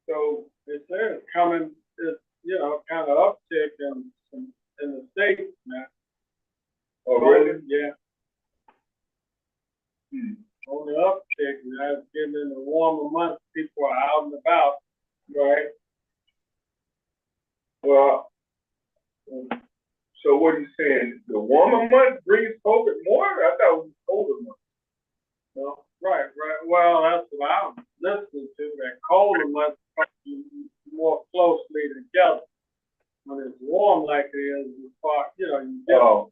So it's coming, kind of uptick in the States now. Oh, really? Yeah. On the uptick, as getting in the warmer months, people are out and about. Right. Well, so what are you saying? The warmer months brings COVID more? I thought it was colder months. No? Right. Well, that's what I'm listening to. That colder months come more closely together. When it's warm like it is, you get. Oh.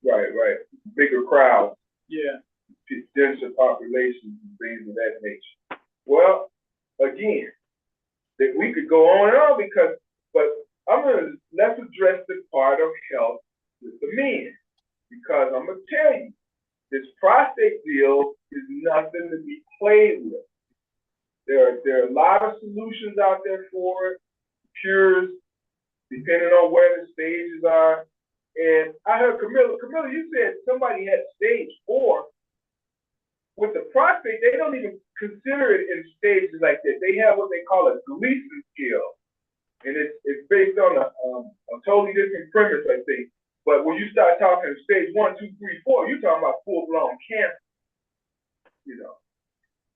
Right. Bigger crowds. Yeah. Denser populations and things of that nature. Well, again, that we could go on and on but let's address the part of health with the men, because I'm gonna tell you, this prostate deal is nothing to be played with. There are a lot of solutions out there for it, cures, depending on where the stages are. And I heard Camilla, you said somebody had stage 4. With the prostate, they don't even consider it in stages like that. They have what they call a Gleason scale. and it's based on a totally different premise, I think. But when you start talking stage 1, 2, 3, 4, you're talking about full blown cancer. You know,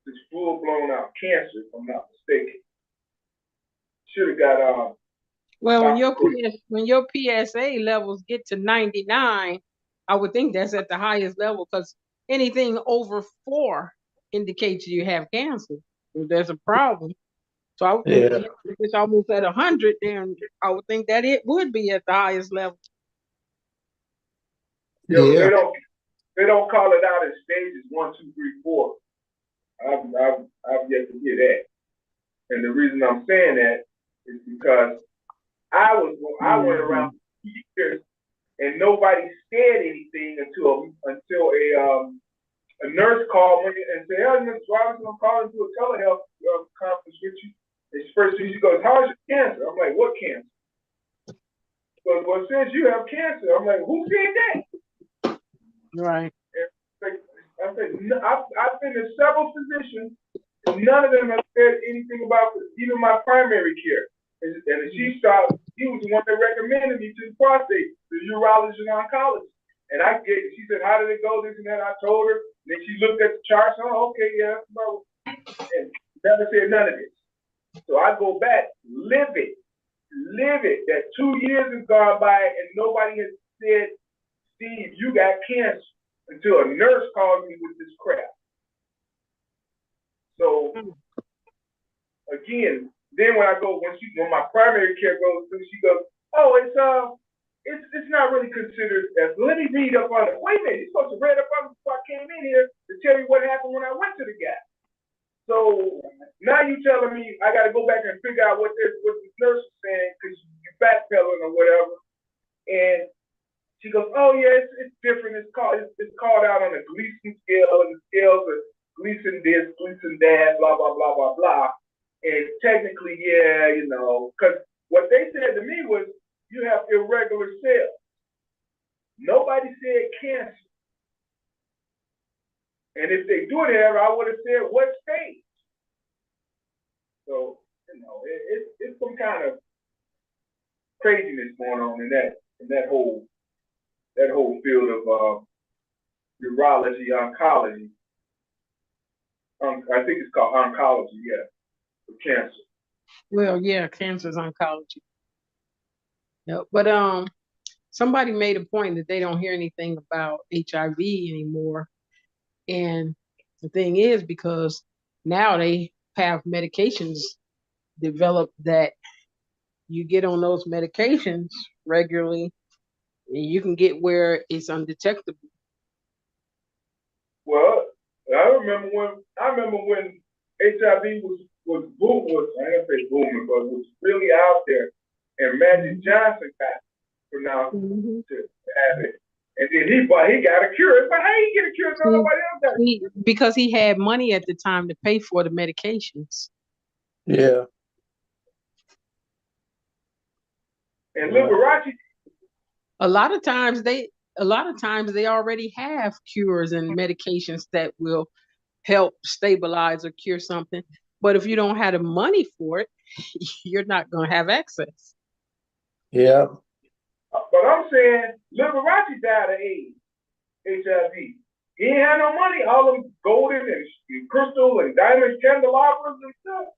it's full blown out cancer, if I'm not mistaken. Should have got Well, Dr. when your PSA levels get to 99, I would think that's at the highest level because anything over 4 indicates you have cancer. If there's a problem. So I would think Yeah. if it's almost at 100, then I would think that it would be at the highest level. Yeah, but Yeah. they don't call it out in stages 1, 2, 3, 4. I've yet to hear that. And the reason I'm saying that is because I went around for years and nobody said anything until a nurse called me and said, "Hey, Mr. Robinson, I'm calling to a telehealth conference with you." And first she goes, "How's your cancer?" I'm like, "What cancer?" She goes, "Well, since you have cancer." I'm like, "Who said that?" Right. And I said, I've been to several physicians, and none of them have said anything about it, even my primary care. And he was the one that recommended me to the prostate, the urologist and oncologist. And she said, "How did it go?" This and that. I told her. And then she looked at the charts. Oh, okay, yeah. And never said none of this. So I go back, live it. That 2 years has gone by and nobody has said, "Steve, you got cancer," until a nurse called me with this crap. So again, then when my primary care goes through, she goes, "Oh, it's not really considered as." Let me read up on it. Wait a minute, you're supposed to read up on it before I came in here to tell you what happened when I went to the guy. So now you telling me I got to go back and figure out what this nurse is saying because you're backpedaling or whatever. And she goes, "Oh yeah, it's different. It's called out on a Gleason scale, and the scales are Gleason this, Gleason that, blah blah blah blah blah." And technically, yeah, because what they said to me was, "You have irregular cells." Nobody said cancer. And if they do have, I would have said what stage. So it's some kind of craziness going on in that whole field of urology, oncology. I think it's called oncology, yeah, for cancer. Well, yeah, cancer is oncology. Yep. But somebody made a point that they don't hear anything about HIV anymore. And the thing is, because now they have medications developed that you get on those medications regularly, and you can get where it's undetectable. Well, I remember when HIV was I ain't gonna say booming, but was really out there, and Magic Johnson got pronounced to have it. And then he got a cure. But how you get a cure if nobody else got it? Because he had money at the time to pay for the medications. Yeah. And Liberace. A lot of times they already have cures and medications that will help stabilize or cure something. But if you don't have the money for it, you're not going to have access. Yeah. But I'm saying Liberace died of AIDS, HIV. He ain't had no money. All them golden and crystal and diamond candelabras and stuff.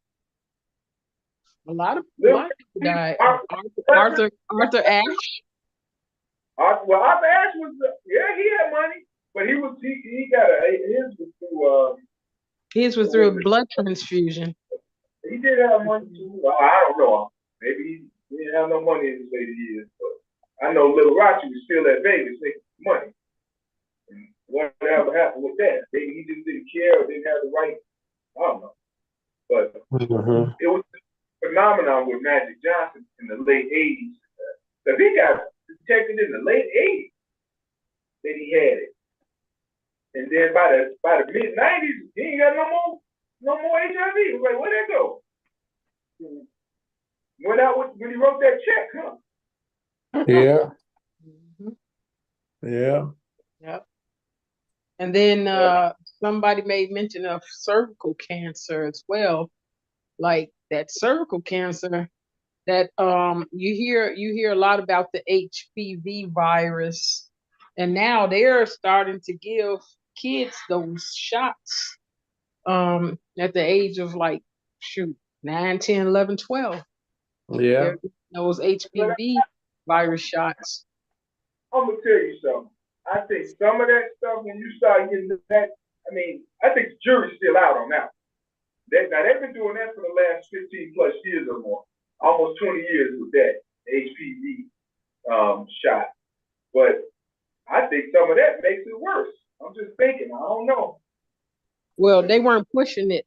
A lot of people died. Arthur Ashe. Well, Arthur Ashe was he had money, but he got his was through a blood transfusion. He did have money too. I don't know. Maybe he didn't have no money in his later years, but I know Liberace was still at Vegas making money. And whatever happened with that? Maybe he just didn't care or didn't have the right. I don't know. But it was a phenomenon with Magic Johnson in the late 80s. Because he got detected in the late 80s that he had it. And then by the mid 90s, he ain't got no more HIV. Like, where'd that go? Went out when he wrote that check, huh? Yeah. Yeah. Yep. And then somebody made mention of cervical cancer as well. Like that cervical cancer, that you hear a lot about the HPV virus, and now they're starting to give kids those shots at the age of like shoot 9, 10, 11, 12. Yeah. They're getting those But HPV virus shots. I'm gonna tell you something. I think some of that stuff when you start getting that, I mean, I think the jury's still out on that. Now they've been doing that for the last 15 plus years or more, almost 20 years with that HPV shot. But I think some of that makes it worse. I'm just thinking. I don't know. Well, they weren't pushing it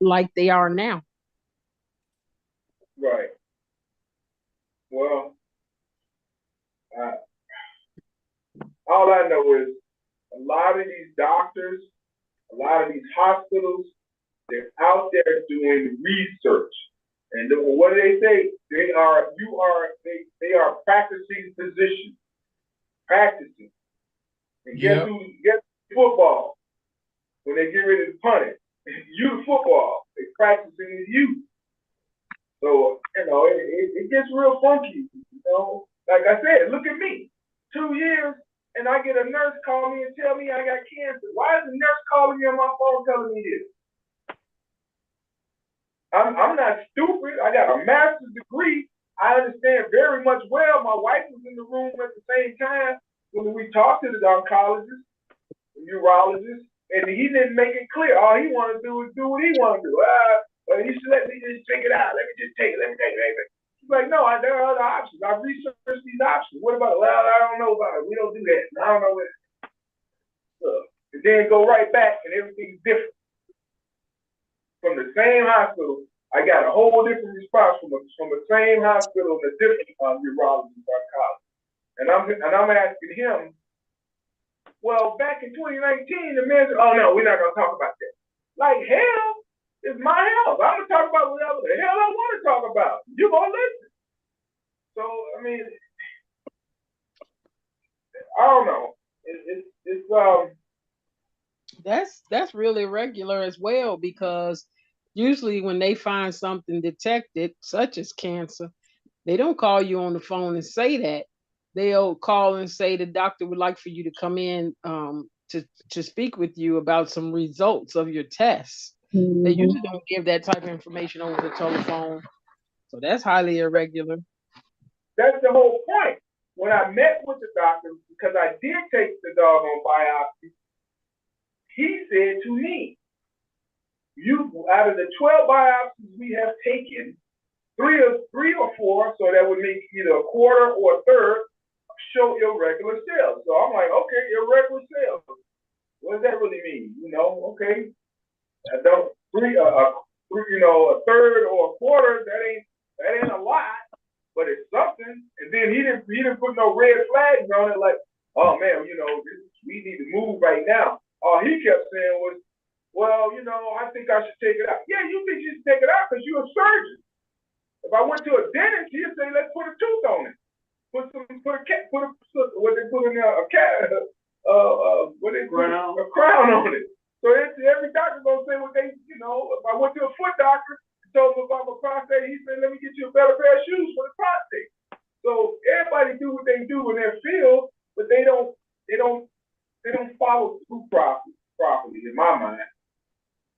like they are now. Right. Well, all I know is a lot of these doctors, a lot of these hospitals, they're out there doing research. And what do they say? They are practicing physicians, practicing. And guess football, when they get ready to punt it, you football, they practicing in you. So, it gets real funky, Like I said, look at me, 2 years, and I get a nurse call me and tell me I got cancer. Why is the nurse calling me on my phone telling me this? I'm not stupid. I got a master's degree. I understand very much well. My wife was in the room at the same time when we talked to the oncologist, the urologist, and he didn't make it clear. All he wanted to do was do what he wanted to do. Well, you should let me just take it out. Let me just take it. Let me take it. He's like, no, there are other options. I've researched these options. What about it? Well, I don't know about it. We don't do that. I don't know what. And then go right back, and everything's different. From the same hospital, I got a whole different response from the same hospital and a different urologist oncologist. And I'm asking him, well, back in 2019, the man said, oh no, we're not gonna talk about that. Like hell, it's my health. I'm gonna talk about whatever the hell I want to talk about. You gonna listen? So I mean, I don't know. That's really regular as well, because usually when they find something detected, such as cancer, they don't call you on the phone and say that. They'll call and say the doctor would like for you to come in to speak with you about some results of your tests. Mm-hmm. They usually don't give that type of information over the telephone. So that's highly irregular. That's the whole point. When I met with the doctor, because I did take the doggone biopsy, he said to me, out of the 12 biopsies we have taken, three or four, so that would make either a quarter or a third, show irregular cells. So I'm like, okay, irregular cells. What does that really mean? Okay. I don't a third or a quarter, that ain't a lot, but it's something. And then he didn't put no red flags on it like, oh man, we need to move right now. All he kept saying was, well, I think I should take it out. Yeah, you think you should take it out because you're a surgeon. If I went to a dentist, he'd say, let's put a tooth on it. What they put in there, a crown on it. So every doctor gonna say what they, if I went to a foot doctor, told him about my prostate, he said, let me get you a better pair of shoes for the prostate. So everybody do what they do in their field, but they don't follow through properly in my mind.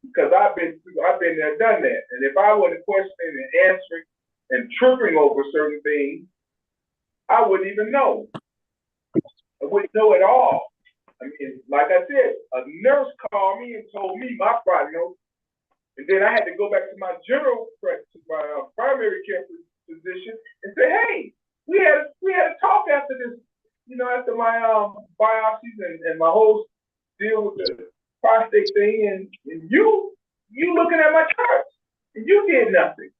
Because I've been there, done that. And if I wasn't questioning and answering and tripping over certain things, I wouldn't even know. I wouldn't know at all. I mean, like I said, a nurse called me and told me my prognosis, and then I had to go back to my general practice, my primary care physician, and say, "Hey, we had a talk after this, after my biopsies and my whole deal with the prostate thing, and you looking at my charts, and you did nothing,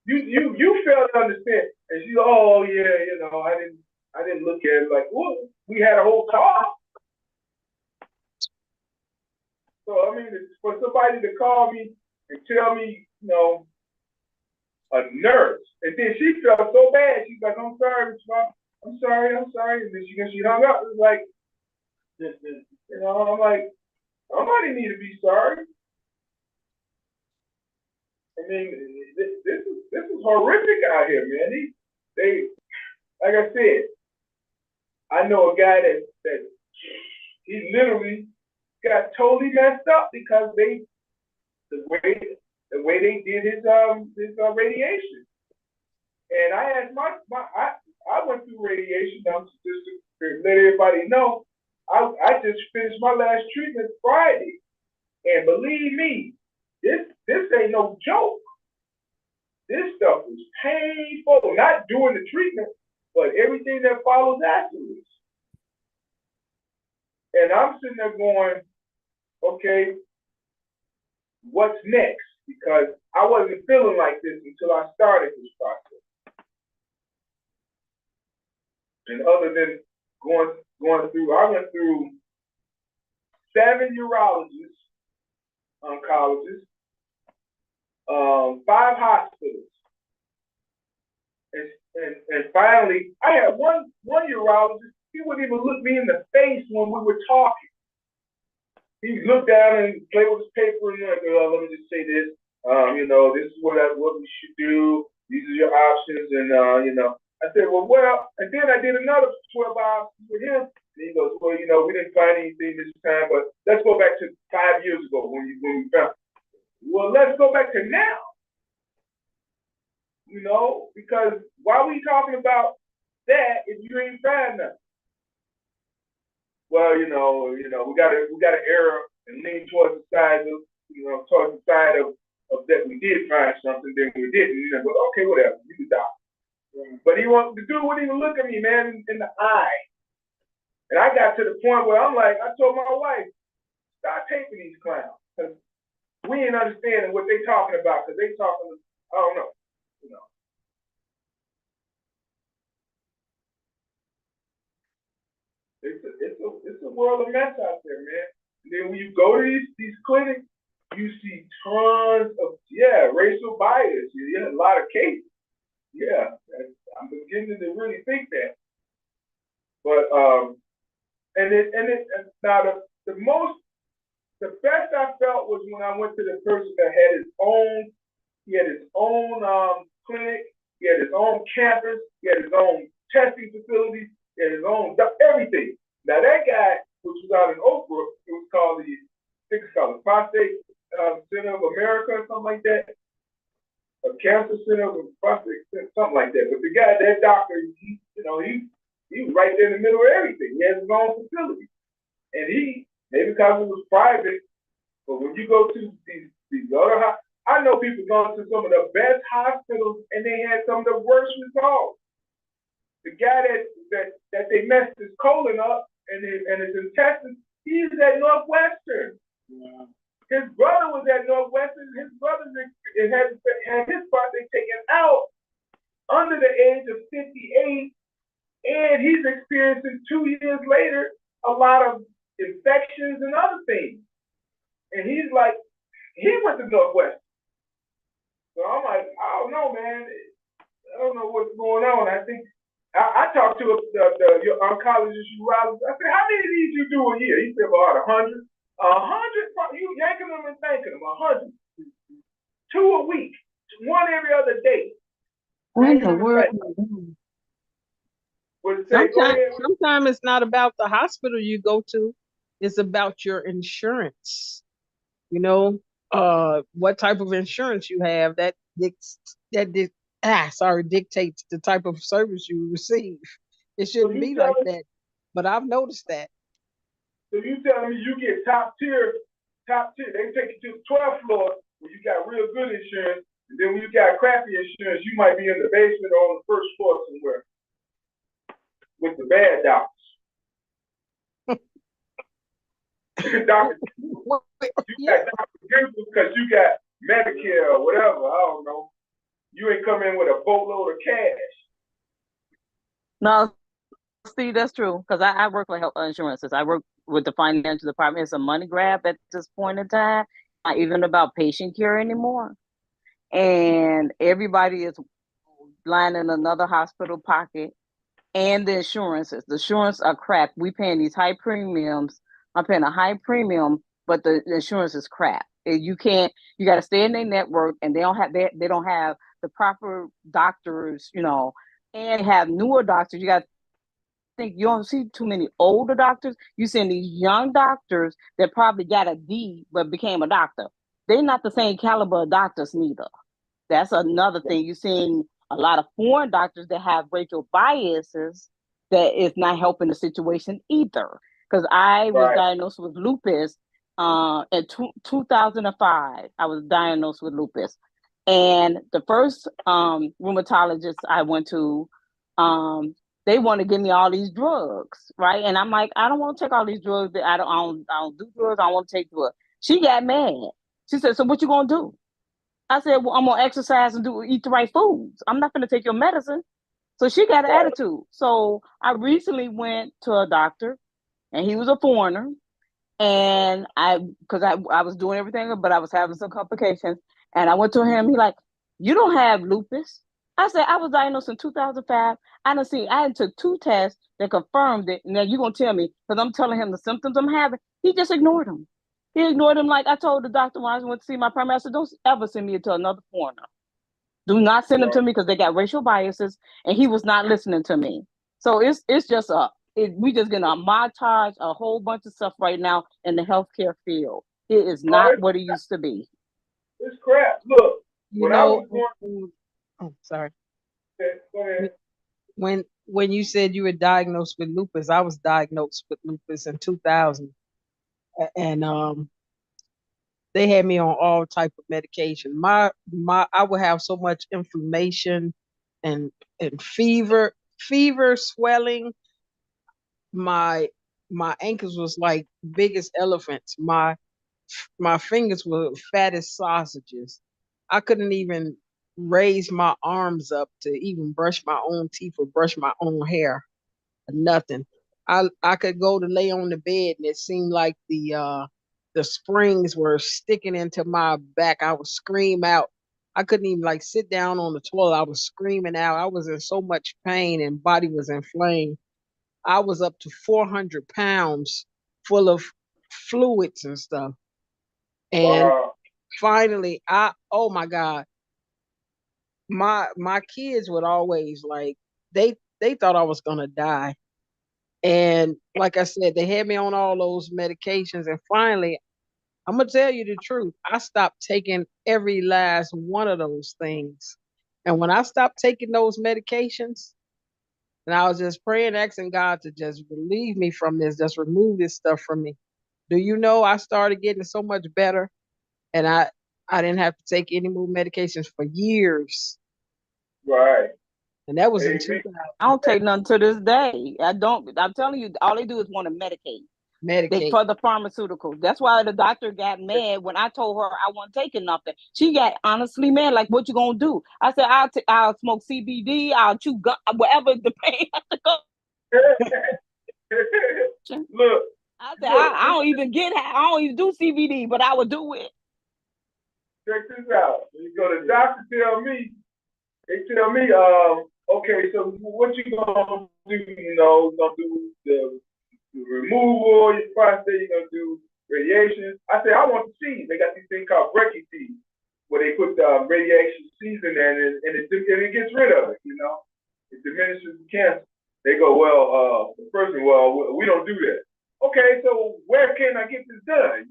You failed to understand." And she's, oh yeah, I didn't look at it like, well, we had a whole talk. So I mean, for somebody to call me and tell me, a nurse, and then she felt so bad. She's like, I'm sorry, I'm sorry. And then she hung up. It was like, I'm like, somebody need to be sorry. I mean, this is horrific out here, man. They like I said, I know a guy that he literally got totally messed up because the way they did his radiation. And I asked I went through radiation. I'm just to let everybody know. I just finished my last treatment Friday, and believe me, this ain't no joke. This stuff was painful. Not during the treatment, but everything that follows afterwards. And I'm sitting there going, okay, what's next? Because I wasn't feeling like this until I started this process. And other than going through, I went through 7 urologists, oncologists, 5 hospitals. And finally, I had one urologist, he wouldn't even look me in the face when we were talking. He looked down and played with his paper and like, let me just say this, this is what we should do. These are your options, and I said, well, and then I did another 12 biopsies with him. And he goes, well, we didn't find anything this time, but let's go back to 5 years ago when we found. Well, let's go back to now. Because why are we talking about that if you ain't find nothing? Well, we gotta err and lean towards the side of that we did find something, then we didn't. But okay, whatever, you can die. But the dude wouldn't even look at me, man, in the eye. And I got to the point where I'm like, I told my wife, stop taping these clowns. Because we ain't understanding what they talking about, because they talking, I don't know. It's a world of mess out there, man. And then when you go to these clinics, you see tons of racial bias. Yeah, a lot of cases. Yeah, I'm beginning to really think that. But now the best I felt was when I went to the person that had his own clinic, he had his own campus, he had his own testing facilities, he had his own everything. Now that guy, which was out in Oak Brook, it was called the Prostate Center of America or something like that. A cancer center of prostate, something like that. But the guy, that doctor, he was right there in the middle of everything. He has his own facility. And maybe because it was private, but when you go to these other I know people going to some of the best hospitals and they had some of the worst results. The guy that they messed his colon up and his intestines, he's at Northwestern. Yeah. His brother was at Northwestern. His brother had his prostate taken out under the age of 58, and he's experiencing 2 years later a lot of infections and other things. And he's like, he went to Northwestern. So I'm like, I don't know, man. I don't know what's going on. I think I talked to your oncologist, urologist. I said, how many of these you do a year? He said, about 100. 100, you yanking them and thanking them, 100. 2 a week, 1 every other day. What in the world? Sometimes it's not about the hospital you go to, it's about your insurance. What type of insurance you have that dictates the type of service you receive. It shouldn't be like that, but I've noticed that. So you telling me you get top tier, they take you to the 12th floor where you got real good insurance, and then when you got crappy insurance, you might be in the basement or on the first floor somewhere with the bad doctors. Doctor, you got doctors because you got Medicare or whatever, I don't know. You ain't come in with a boatload of cash. No, Steve, that's true. Because I work with health insurances. I work with the financial department. It's a money grab at this point in time. Not even about patient care anymore. And everybody is lining another hospital pocket. And the insurances. The insurance are crap. We paying these high premiums. I'm paying a high premium but the insurance is crap. You can't. You got to stay in their network, and they don't have the proper doctors, and they have newer doctors. You got to think you don't see too many older doctors. You see these young doctors that probably got a D but became a doctor. They're not the same caliber of doctors neither. That's another thing. You're seeing a lot of foreign doctors that have racial biases that is not helping the situation either. Because I was Right. diagnosed with lupus in 2005. I was diagnosed with lupus. And the first rheumatologist I went to, they want to give me all these drugs, right? And I'm like, I don't want to take all these drugs. I don't do drugs. I don't want to take drugs. She got mad. She said, "So what you gonna do?" I said, "Well, I'm gonna exercise and eat the right foods. I'm not gonna take your medicine." So she got an attitude. So I recently went to a doctor, and he was a foreigner, and because I was doing everything, but I was having some complications, and I went to him. He like, "You don't have lupus." I said, "I was diagnosed in 2005. I took 2 tests that confirmed it. Now you gonna tell me because I'm telling him the symptoms I'm having?" He just ignored them. He ignored him. Like I told the doctor when I went to see my primary, I said, "Don't ever send me to another foreigner. Do not send them to me because they got racial biases." And he was not listening to me. So it's just we just getting a montage, a whole bunch of stuff right now in the healthcare field. It is not what it used to be. It's crap. Look, You when I was know, going, oh, sorry. go ahead. When you said you were diagnosed with lupus, I was diagnosed with lupus in 2000, and they had me on all type of medication. I would have so much inflammation and fever, swelling. My ankles was like big as elephants. My fingers were fat as sausages. I couldn't even raise my arms up to even brush my own teeth or brush my own hair. Nothing. I could go to lay on the bed and it seemed like the springs were sticking into my back. I would scream out. I couldn't even like sit down on the toilet. I was screaming out. I was in so much pain and body was inflamed. I was up to 400 pounds full of fluids and stuff. And Wow. finally, oh my God, my kids would always like they thought I was gonna die. And like I said, they had me on all those medications. And finally, I'm gonna tell you the truth. I stopped taking every last one of those things. And when I stopped taking those medications, and I was just praying, asking God to just relieve me from this, just remove this stuff from me. Do you know I started getting so much better, and I didn't have to take any more medications for years. Right. And that was in Amen. 2000. I don't take none to this day. I don't. I'm telling you, all they do is want to medicate. Medicate. For the pharmaceuticals. That's why the doctor got mad when I told her I wasn't taking nothing. She got honestly mad, like, "What you gonna do?" I said, I'll smoke CBD, I'll chew gum, whatever the pain has to go. Look, I said, I don't even do CBD, but I would do it. check this out. So the doctor they tell me, okay, so what you gonna do? You gonna do the removal, your prostate, you're gonna do radiation. I said, I want the seeds. They got these things called Breccia seeds, where they put radiation seeds in there and it gets rid of it, It diminishes the cancer. They go, well, the person, well, we don't do that. Okay, so where can I get this done?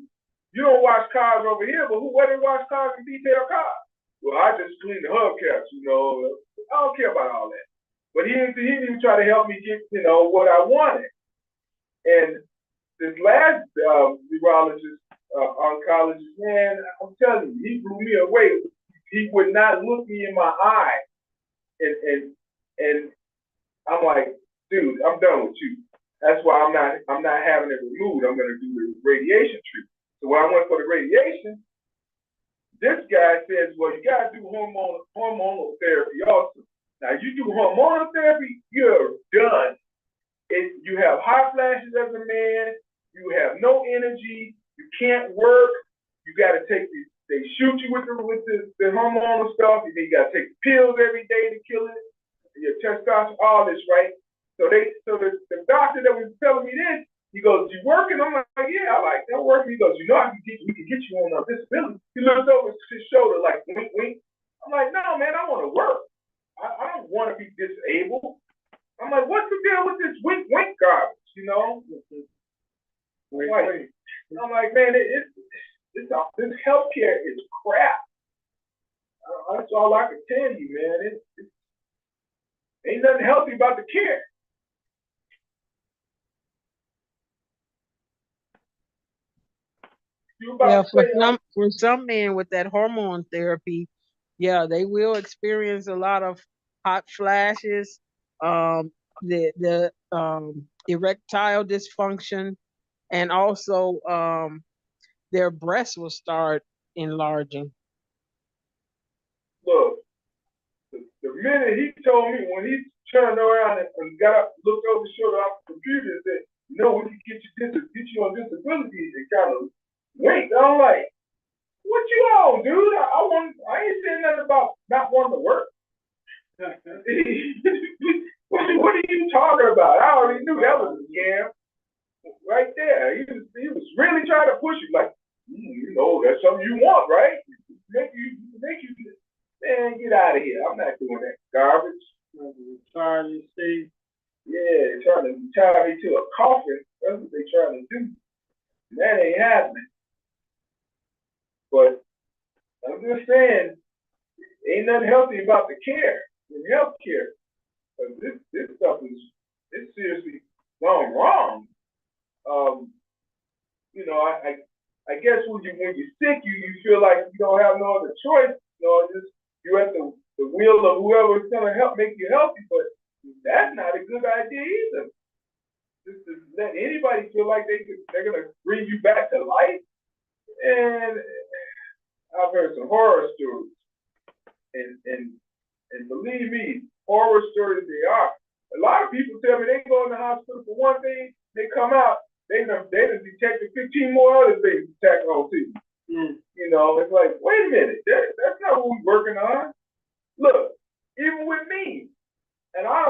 You don't wash cars over here, but where they wash cars and detail cars? Well, I just clean the hubcaps, I don't care about all that. But he didn't even try to help me get, what I wanted. And this last urologist, oncologist, man, I'm telling you, he blew me away. He would not look me in my eye, and I'm like, dude, I'm done with you. That's why I'm not having it removed. I'm gonna do the radiation treatment. So when I went for the radiation, this guy says, well, you gotta do hormonal therapy also. Now you do hormonal therapy, you're done. You have hot flashes as a man. You have no energy. You can't work. You got to take they shoot you with the hormonal stuff. You got to take pills every day to kill it. Your testosterone, all this, right? So the doctor that was telling me this, He goes, "You working?" I'm like, "Yeah, I like that work." He goes, "You know, we can get you on a disability." He looks over his shoulder like, wink, wink. I'm like, "No, man, I want to work. I don't want to be disabled." I'm like, "What's the deal with this wink, wink garbage?" You know? Like, I'm like, "Man, this healthcare is crap." That's all I can tell you, man. It ain't nothing healthy about the care. You Yeah, about to say like, for some men with that hormone therapy, yeah, they will experience a lot of hot flashes, the erectile dysfunction, and also their breasts will start enlarging. look, the minute he told me, when he turned around and got up, looked over his shoulder off the computer and said, "No, we can get you on disability," and kind of winked. I'm like, "What you on, dude? I ain't saying nothing about not wanting to work." What are you talking about? I already knew that was a scam right there. He was really trying to push you, like, you know, that's something you want, right? Make you, man, get out of here. I'm not doing that garbage. Trying to see. Yeah, trying to tie me to a coffin. That's what they trying to do. That ain't happening. But I'm just saying, ain't nothing healthy about the care, the health care. This stuff is seriously gone wrong. You know, I guess when you're sick, you feel like you don't have no other choice. You know, just you're at the will of whoever's gonna help make you healthy. But that's not a good idea either. Just to let anybody feel like they're gonna bring you back to life. And I've heard some horror stories, and believe me, horror stories they are. A lot of people tell me they go in the hospital for one thing, they come out, they done detected 15 more other things to tack on to you. You know, it's like, wait a minute, that's not what we're working on. Look, even with me, and I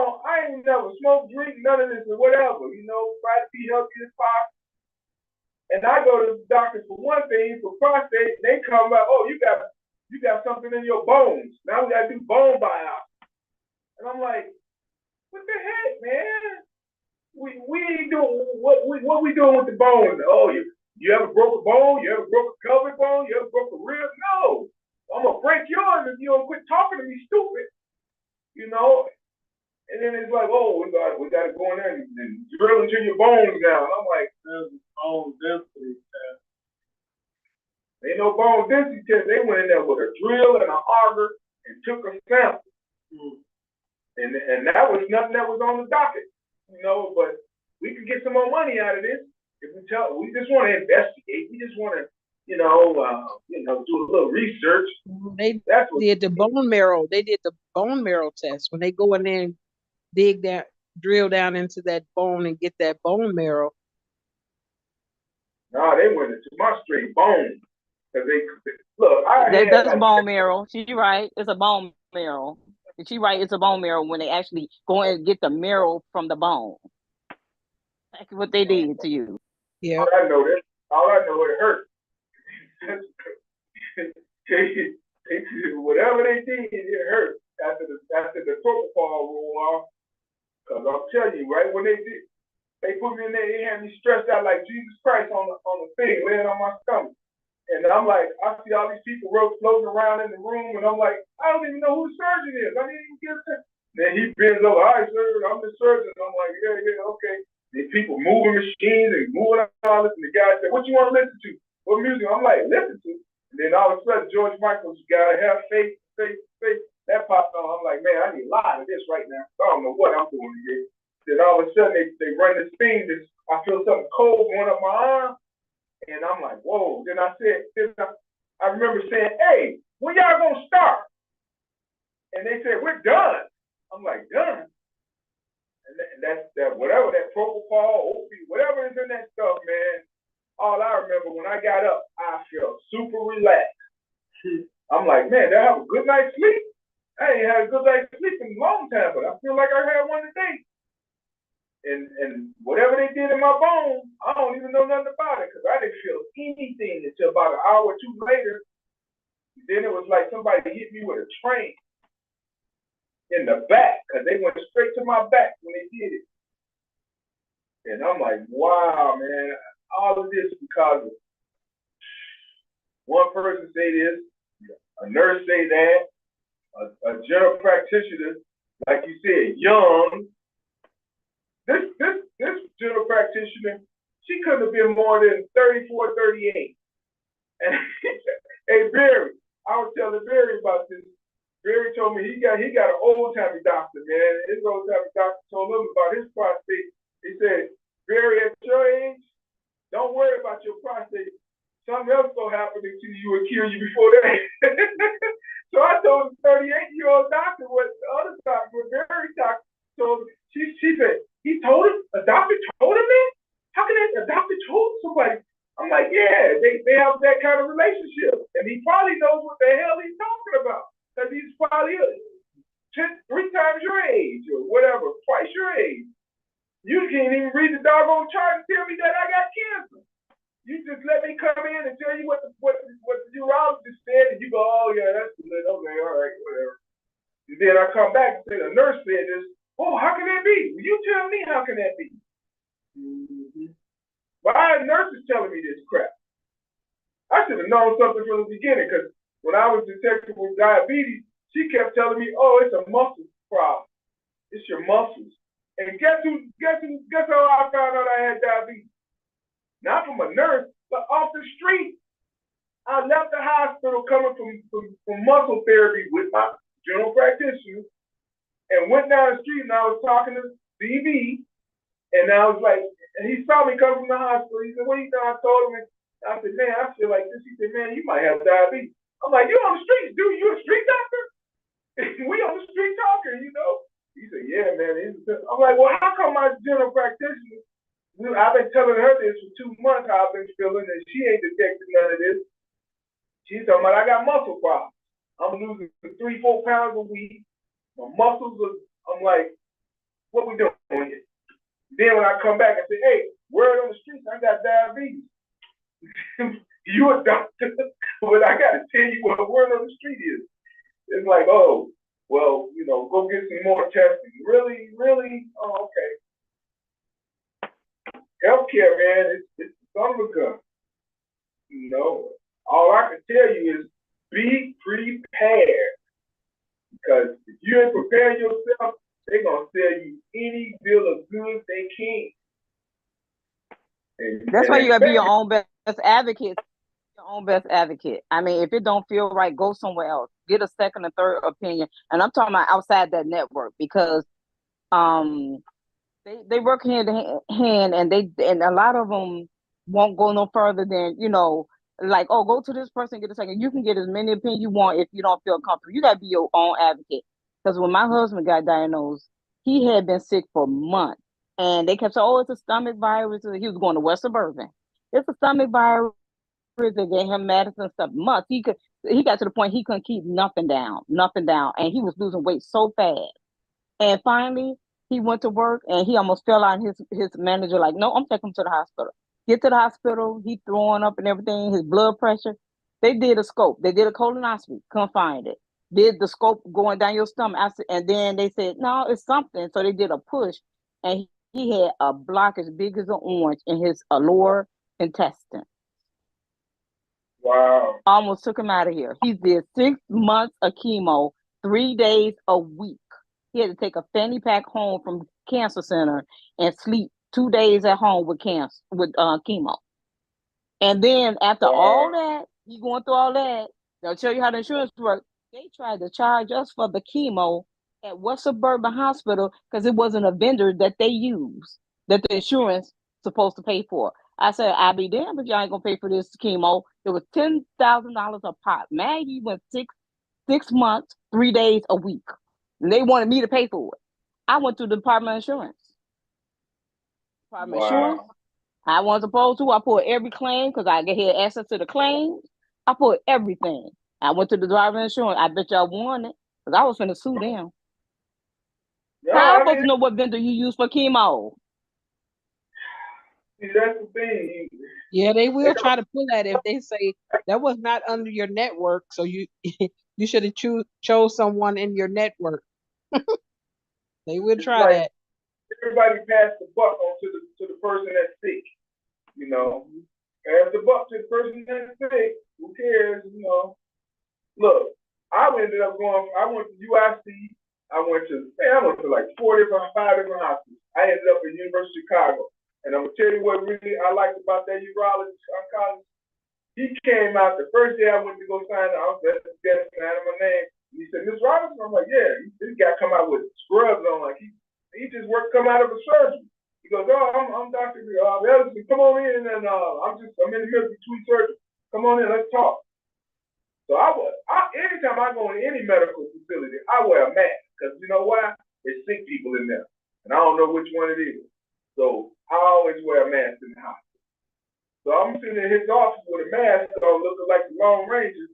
ain't never smoked, drink, none of this or whatever, you know, try to be healthy as possible. And I go to the doctor for one thing, for prostate, they come back, "Oh, you got something in your bones. Now we gotta do bone biopsy." And I'm like, "What the heck, man? We ain't doing what we doing with the bones? Oh, you ever broke a bone? You ever broke a pelvic bone? You ever broke a rib? No. I'm gonna break yours if you don't quit talking to me stupid." You know? And then it's like, "Oh, we got to go in there and drill into your bones now." And I'm like, There's a bone density test. ain't no bone density test. They went in there with a drill and an auger and took a sample. And that was nothing that was on the docket, you know, but we could get some more money out of this if we just want to investigate. We just want to, do a little research. They did the bone marrow. They did the bone marrow test when they go in there and drill down into that bone and get that bone marrow. No, they went into my straight bone. Cause look, that's bone marrow. She's right. It's a bone marrow. And she right. It's a bone marrow when they actually go and get the marrow from the bone. That's what they did to you. Yeah. All I know it hurt. Whatever they did, it hurt after the propofol wore off. Cause I'm telling you, right when they put me in there, they had me stressed out like Jesus Christ on the thing, laying on my stomach. And I'm like, I see all these people floating around in the room, and I'm like, I don't even know who the surgeon is. I didn't even get it. Then he bends over, "All right, sir, I'm the surgeon." I'm like, yeah, okay. These people moving machines and moving all this, and the guy said, "What you want to listen to? What music?" I'm like, "Listen to." And then all of a sudden, George Michael's "Gotta Have Faith," that popped on. I'm like, man, I need a lot of this right now. I don't know what I'm doing here. Then all of a sudden, they run this thing. I feel something cold going up my arm. And I'm like, whoa. Then I remember saying, "Hey, when y'all gonna start?" And they said, "We're done." I'm like, "Done?" And that's whatever that propofol, opiate, whatever is in that stuff, man. All I remember when I got up, I felt super relaxed. I'm like, man, did I have a good night's sleep? I ain't had a good night's sleep in a long time, but I feel like I had one today. And whatever they did in my bones, I don't even know nothing about it because I didn't feel anything until about an hour or two later. Then it was like somebody hit me with a train in the back because they went straight to my back when they did it. And I'm like, wow, man, all of this because of one person say this, a nurse say that, a general practitioner, like you said, young. This general practitioner, she couldn't have been more than 34, 38. And hey, Barry, I was telling Barry about this. Barry told me he got an old timey doctor, man. His old timey doctor told him about his prostate. He said, Barry, at your age, don't worry about your prostate. Something else gonna happen to you and kill you before that. So I told the 38-year-old doctor what the other doctor, what Barry doctor told me. She said, he told him, a doctor told him that? How can a doctor told somebody? I'm like, yeah, they have that kind of relationship. And he probably knows what the hell he's talking about. Because he's probably 3 times your age or whatever, twice your age. You can't even read the doggone chart and tell me that I got cancer. You just let me come in and tell you what the urologist said, and you go, oh yeah, that's good. Okay, all right, whatever. And then I come back and say the nurse said this. Oh, how can that be? Well, you tell me how can that be? Mm-hmm. Why are nurses telling me this crap? I should have known something from the beginning because when I was detected with diabetes, she kept telling me, oh, it's a muscle problem. It's your muscles. And guess how I found out I had diabetes? Not from a nurse, but off the street. I left the hospital coming from muscle therapy with my general practitioner and went down the street and I was talking to DV and I was like, and he saw me come from the hospital. He said, what do you know? I told him, I said, man, I feel like this. He said, man, you might have diabetes. I'm like, you on the streets, dude? You a street doctor? We on the street talking, you know? He said, yeah, man. I'm like, well, how come my general practitioner, I've been telling her this for 2 months, how I've been feeling, and she ain't detected none of this. She's talking about I got muscle problems. I'm losing 3-4 pounds a week. My muscles are, I'm like, what we doing here? Then when I come back and say, hey, word on the streets, I got diabetes. You a doctor, but I got to tell you what the word on the street is. It's like, oh, well, you know, go get some more testing. Really? Oh, okay. Healthcare, man, it's son of a gun. You know, all I can tell you is be prepared. Because if you ain't preparing yourself, they're going to sell you any bill of goods they can. That's why you got to be your own best advocate. Your own best advocate. I mean, if it don't feel right, go somewhere else. Get a second and third opinion. And I'm talking about outside that network because they work hand in hand and a lot of them won't go no further than, you know, like, oh, go to this person, get a second. You can get as many opinions you want if you don't feel comfortable. You got to be your own advocate. Because when my husband got diagnosed, he had been sick for months. And they kept saying, oh, it's a stomach virus. He was going to West Suburban. It's a stomach virus. They gave him medicine stuff. Months. He got to the point he couldn't keep nothing down. And he was losing weight so fast. And finally, he went to work and he almost fell out. His manager like, no, I'm taking him to the hospital. Get to the hospital. He throwing up and everything. His blood pressure. They did a scope. They did a colonoscopy. Couldn't find it. Did the scope going down your stomach. And then they said, no, it's something. So they did a push. And he had a block as big as an orange in his lower intestine. Wow. Almost took him out of here. He did 6 months of chemo, 3 days a week. He had to take a fanny pack home from cancer center and sleep 2 days at home with chemo. And then after all that, he going through all that, they'll tell you how the insurance works. They tried to charge us for the chemo at West Suburban Hospital because it wasn't a vendor that they use, that the insurance supposed to pay for. I said, I'll be damned if y'all ain't gonna pay for this chemo. It was $10,000 a pop. Maggie went 6 months, 3 days a week. And they wanted me to pay for it. I went to the Department of Insurance. Insurance. I wasn't supposed to. I put every claim because I had access to the claims. I put everything. I went to the Department of Insurance. I bet y'all won it because I was finna sue them. Yeah, How am I supposed to know what vendor you use for chemo? See, that's the thing. Yeah, they will They try to pull that if they say that was not under your network, so you you should have chose someone in your network. They will it's try like that. everybody pass the buck on to the person that's sick. You know, pass the buck to the person that's sick. Who cares? You know, look, I ended up going. I went to UIC. I went to like 5 different hospitals. I ended up at University of Chicago. And I'm gonna tell you what really I liked about that urologist oncologist. He came out the first day I went to go sign the office, sign my name. And he said, Miss Robinson, I'm like, yeah, this guy come out with scrubs on, like he just come out of a surgery. He goes, oh, I'm Dr. Ellison, come on in, and I'm in the middle between surgery. Come on in, let's talk. So anytime I go in any medical facility, I wear a mask because you know why? There's sick people in there, and I don't know which one it is. So I always wear a mask in the hospital. So I'm sitting in his office with a mask on, looking like the Lone Ranger,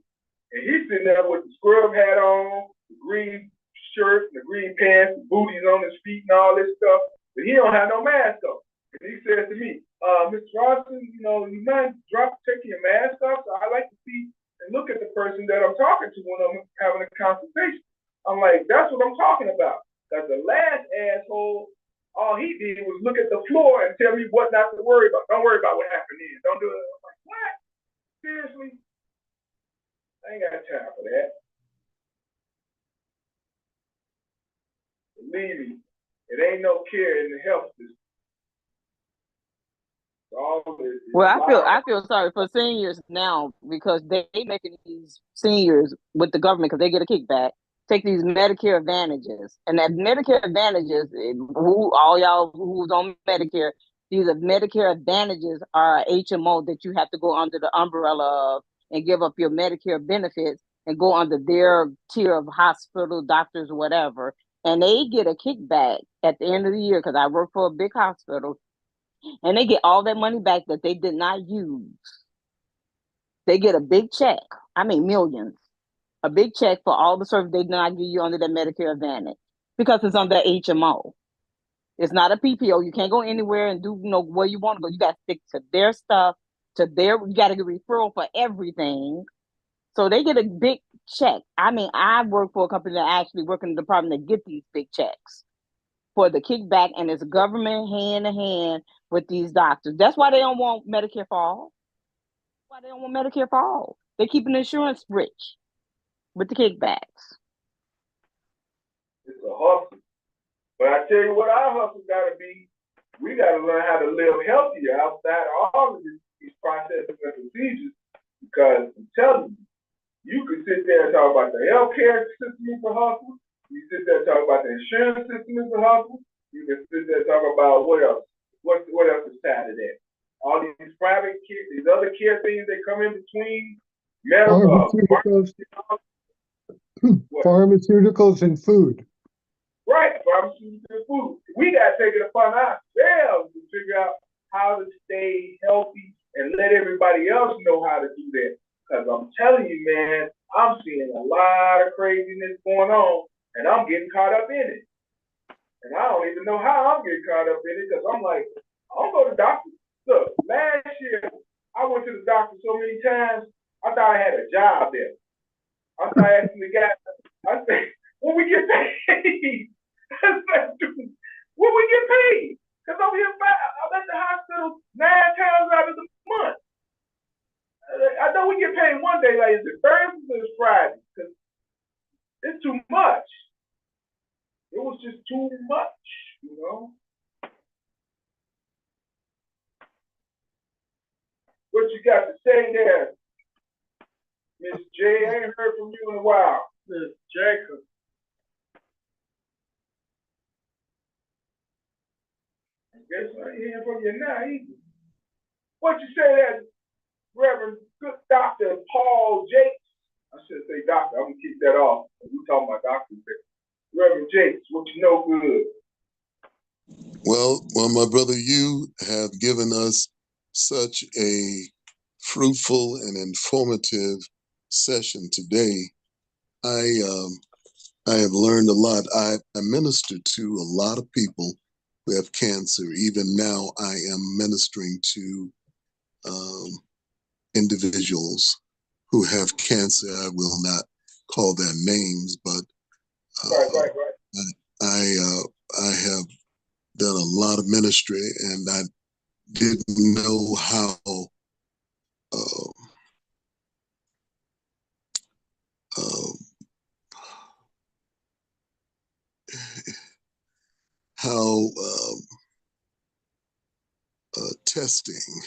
and he's sitting there with the scrub hat on, the green shirt, the green pants, the booties on his feet, and all this stuff. But he don't have no mask on. And he says to me, Mr. Robinson, you mind taking your mask off? So I like to see and look at the person that I'm talking to when I'm having a consultation. I'm like, that's what I'm talking about. Because the last asshole, all he did was look at the floor and tell me what not to worry about. Don't worry about what happened then. Don't do it. I'm like, what? Seriously? I ain't got time for that. Believe me, it ain't no care in the health system. Well, I feel sorry for seniors now because they making these seniors with the government because they get a kickback. Take these Medicare advantages, and that Medicare advantages, all y'all who's on Medicare, these Medicare advantages are HMO that you have to go under the umbrella of and give up your Medicare benefits and go under their tier of hospital, doctors, whatever, and they get a kickback at the end of the year because I work for a big hospital. And they get all that money back that they did not use. They get a big check. I mean, millions. A big check for all the service they did not give you under that Medicare Advantage because it's under HMO. It's not a PPO. You can't go anywhere and do where you want to go. You got to stick to their stuff. You got to get referral for everything. So they get a big check. I mean, I work for a company that actually work in the department that get these big checks for the kickback, and it's government hand in hand with these doctors. That's why they don't want Medicare for all. Why they don't want Medicare for all. They're keeping the insurance rich with the kickbacks. It's a hustle. But I tell you what our hustle gotta be, we gotta learn how to live healthier outside all of these processes and procedures, because I'm telling you can sit there and talk about the healthcare system is a hustle. You sit there and talk about the insurance system is a hustle. You can sit there and talk about what else? What else is tied to that? All these private care, these other care things that come in between medical, pharmaceuticals and food. Right, pharmaceuticals and food. We got to take it upon ourselves to figure out how to stay healthy and let everybody else know how to do that. Because I'm telling you, man, I'm seeing a lot of craziness going on, and I'm getting caught up in it. And I don't even know how I'm getting caught up in it, because I'm like, I don't go to doctors. Look, last year, I went to the doctor so many times, I thought I had a job there. I started asking the guy, I said, when we get paid? I said, dude, when we get paid? Because I'm here, I'm at the hospital 9 times out of the month. I know we get paid one day, like, is it Thursday or it's Friday? Because it's too much. It was just too much, you know? What you got to say there, Miss J? I ain't heard from you in a while. Miss Jacob. I guess I ain't hearing from you now either. What you say there, Reverend Good Dr. Paul Jakes? I should say doctor. I'm going to keep that off. We talking about doctors there. Reverend Jakes, what you know good? Well, my brother, you have given us such a fruitful and informative session today. I have learned a lot. I minister to a lot of people who have cancer. Even now, I am ministering to individuals who have cancer. I will not call their names, but Right. I have done a lot of ministry, and I didn't know uh, how testing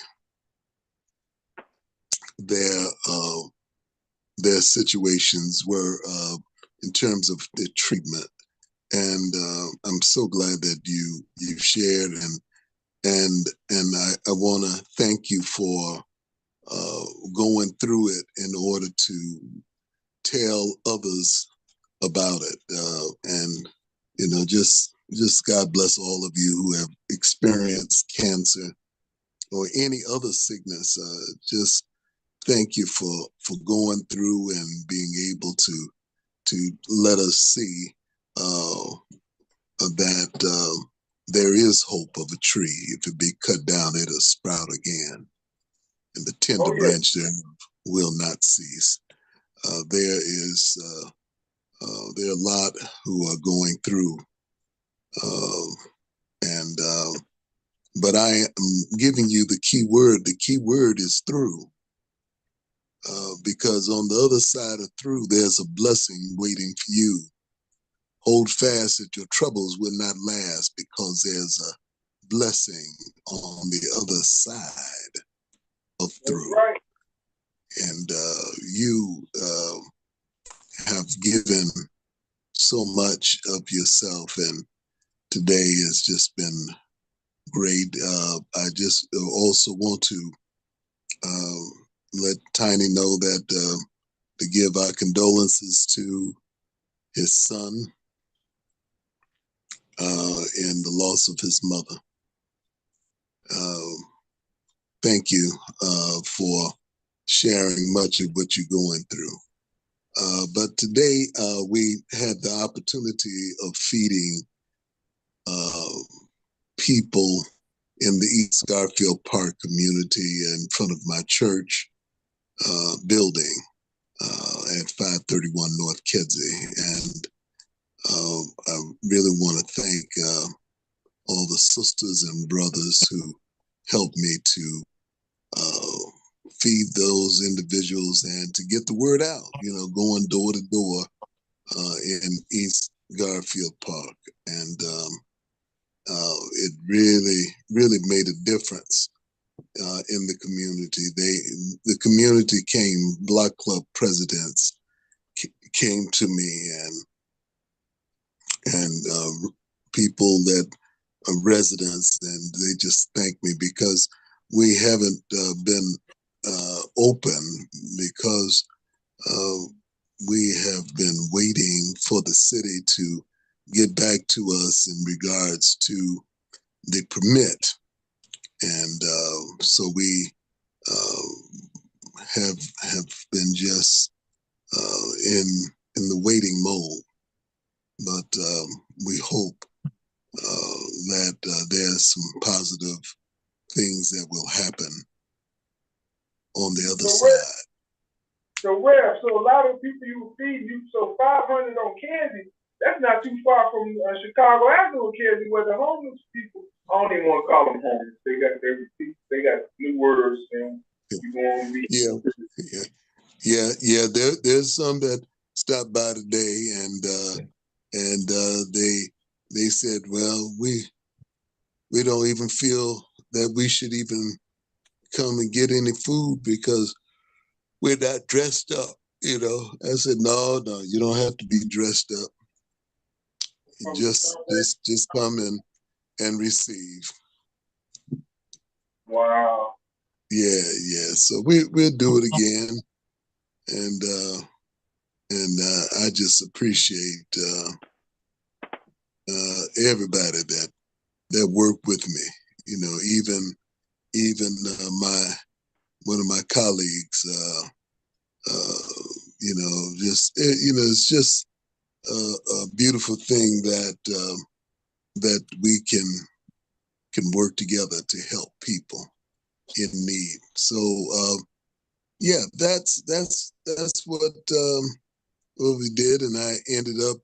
their situations were in terms of their treatment. And I'm so glad that you've shared, and I want to thank you for going through it in order to tell others about it. And just God bless all of you who have experienced cancer or any other sickness. Just thank you for going through and being able to let us see that there is hope of a tree. If it be cut down, it'll sprout again, and the tender branch there will not cease. There are a lot who are going through, and but I am giving you the key word. The key word is through, because on the other side of through, there's a blessing waiting for you. Hold fast that your troubles will not last, because there's a blessing on the other side of through. Right. And you have given so much of yourself, and today has just been great. I just also want to let Tiny know that to give our condolences to his son in the loss of his mother. Thank you for sharing much of what you're going through. But today we had the opportunity of feeding people in the East Garfield Park community in front of my church building at 531 North Kedzie. And I really want to thank all the sisters and brothers who helped me to feed those individuals and to get the word out, going door to door in East Garfield Park. And it really, really made a difference in the community. The community Block Club presidents came to me, and people that are residents, and they just thanked me because we haven't been open, because we have been waiting for the city to get back to us in regards to the permit. And so we have been just in the waiting mode. But we hope that there's some positive things that will happen on the other side. So a lot of people you were feeding, so 500 on Kedzie, that's not too far from Chicago Avenue, Kedzie, where the homeless people, I don't even want to call them homeless. They got new words, and you want to be. Yeah. There's some that stopped by today, and they said, well, we don't even feel that we should even come and get any food because we're not dressed up. I said, no, you don't have to be dressed up. Just come in and receive. Wow. Yeah. So we'll do it again, and I just appreciate everybody that worked with me. Even one of my colleagues. It's just a beautiful thing that we can can work together to help people in need. So yeah, that's what we did, and I ended up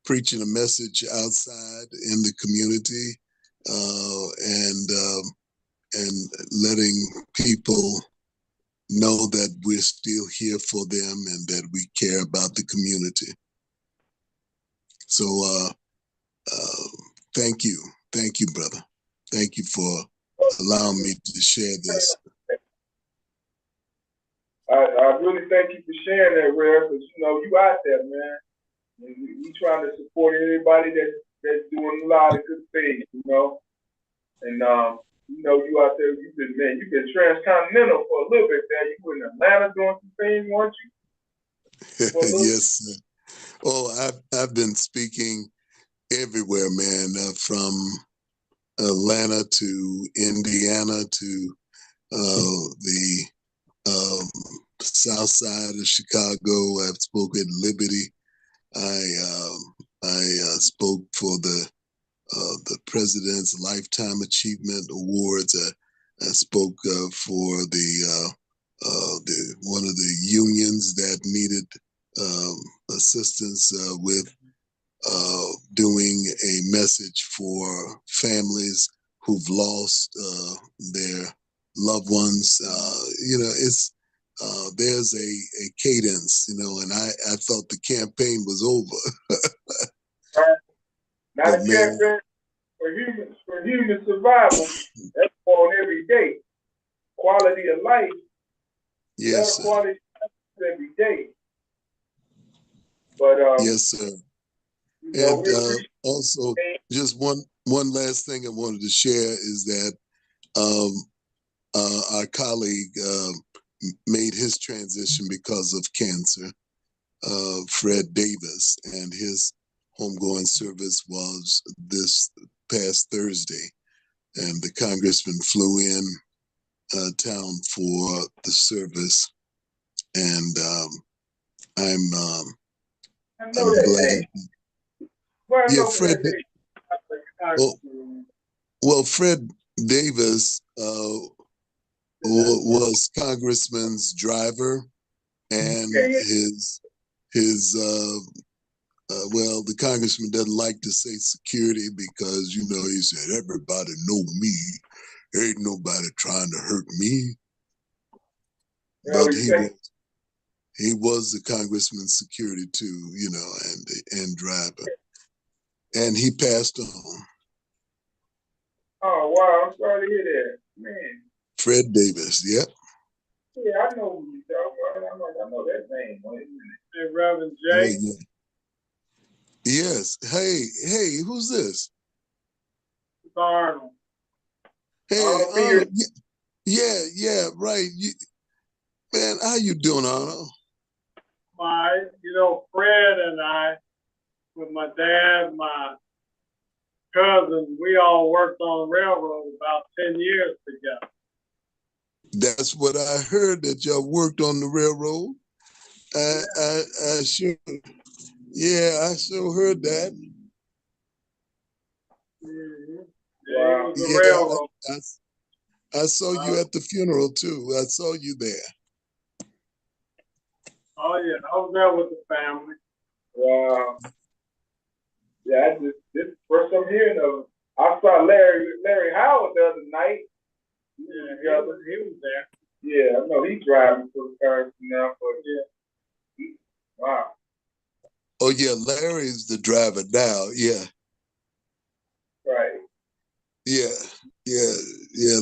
preaching a message outside in the community, and letting people know that we're still here for them and that we care about the community. So thank you, brother. Thank you for allowing me to share this. I really thank you for sharing that, Rev, because you out there, man. And we trying to support anybody that's doing a lot of good things, And you out there, you've been transcontinental for a little bit there. You were in Atlanta doing some things, weren't you? Yes, sir. Oh, I've been speaking everywhere, man, from Atlanta to Indiana to the south side of Chicago. I've spoken at Liberty. I spoke for the President's Lifetime Achievement Awards. I spoke for the one of the unions that needed assistance with doing a message for families who've lost their loved ones. It's there's a cadence, and I thought the campaign was over. Not a campaign for human survival. That's on every day. Quality of life. Yes, sir. Quality of life every day. But yes, sir. And also, just one last thing I wanted to share is that our colleague made his transition because of cancer, Fred Davis, and his homegoing service was this past Thursday, and the congressman flew in town for the service, and I'm glad. Yeah, Fred. Well, Fred Davis was Congressman's driver, and well, the congressman doesn't like to say security because he said everybody know me, ain't nobody trying to hurt me. But he was the congressman's security too, and driver, and he passed on. Oh wow, I'm sorry to hear that, man. Fred Davis, yep. Yeah, I know who you're talking about. I know that name. Hey, Reverend J. Oh, yeah. Yes. Hey, who's this? Arnold. Hey, Arnold. Yeah, right. Man, how you doing, Arnold? Fine. Fred and I, with my dad, my cousins, we all worked on the railroad about 10 years together. That's what I heard, that y'all worked on the railroad. I sure, I sure heard that. Mm-hmm. Yeah, it was the railroad. I saw you at the funeral too. I saw you there. Oh yeah, I was there with the family. Wow. Yeah, this is the first I'm hearing of him. I saw Larry Howard the other night. Yeah, he was there. Yeah, I know he's driving for the cars now, but yeah. Wow. Oh yeah, Larry's the driver now. Yeah. Right. Yeah.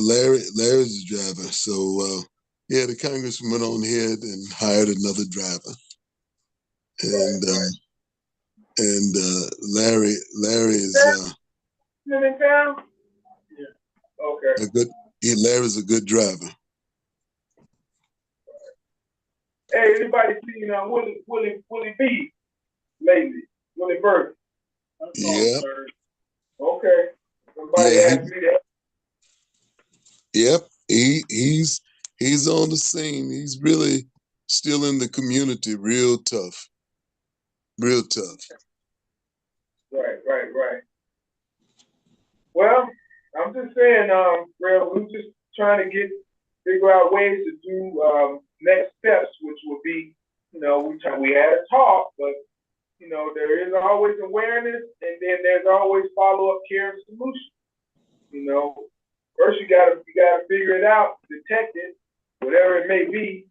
Larry's the driver. So the congressman went on ahead and hired another driver, and Larry is in town. Yeah. Okay. Larry's a good driver. Hey, anybody seen Willie B lately? Willie Burke. Yeah. Okay. Somebody asked me that. Yep. He's on the scene. He's really still in the community. Real tough. Real tough. Right. Well, I'm just saying, Rev, we're just trying to figure out ways to do next steps, which would be, we had a talk, but there is always awareness, and then there's always follow-up care and solution. First you gotta figure it out, detect it, whatever it may be.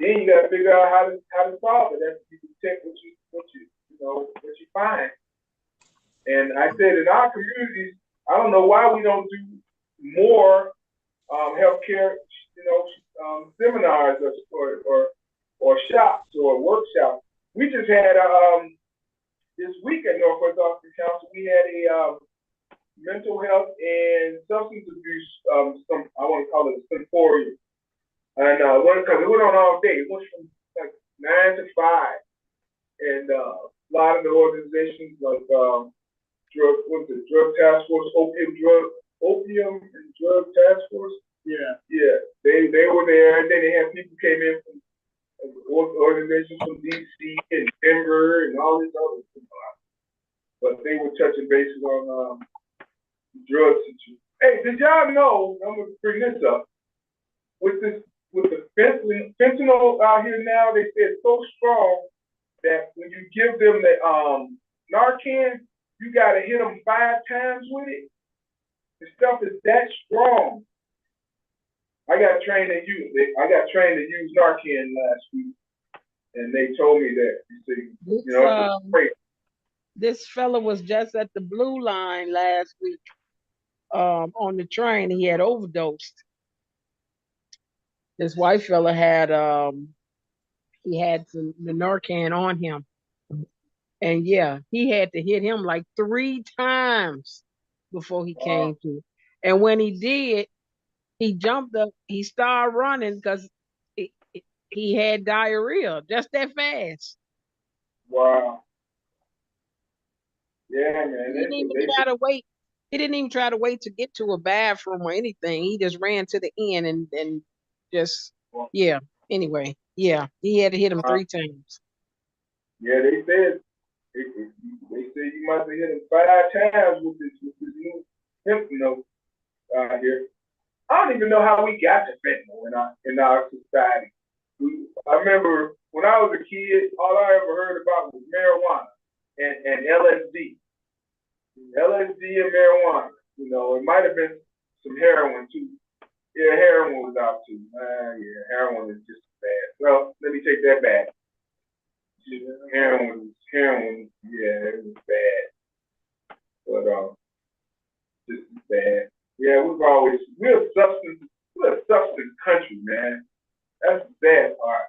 Then you gotta figure out how to solve it. That's you detect what you find. And I said in our communities, I don't know why we don't do more healthcare, seminars or shops or workshops. We just had this week at Northwest Austin Council, we had a mental health and substance abuse, I want to call it a symposium. And because it went on all day, it went from like 9 to 5. And a lot of the organizations like drug task force, opium and drug task force. Yeah, they were there, and then they had people came in from organizations from DC and Denver and all this other stuff. But they were touching bases on drug situation. Hey, did y'all know? I'm gonna bring this up with the fentanyl out here now. They say it's so strong that when you give them the Narcan, you gotta hit them 5 times with it. The stuff is that strong. I got trained to use Narcan last week, and they told me that. It's crazy. This fella was just at the Blue Line last week on the train. He had overdosed. This white fella had he had the Narcan on him, and yeah, he had to hit him like 3 times before he came to. And when he did, he jumped up. He started running because he had diarrhea just that fast. Wow. Yeah, man. He didn't even try to wait. He didn't even try to wait to get to a bathroom or anything. He just ran to the end and just, yeah. Anyway, yeah, he had to hit him 3 times. Yeah, they said you must have hit him 5 times with this new fentanyl out here. I don't even know how we got to fentanyl in our society. I remember when I was a kid, all I ever heard about was marijuana and LSD. LSD and marijuana. It might have been some heroin too. Yeah, heroin was out too. Yeah, heroin is just bad. Well, let me take that back. Heroin, yeah, it was bad. But just bad. Yeah, we're a substance country, man. That's the bad part.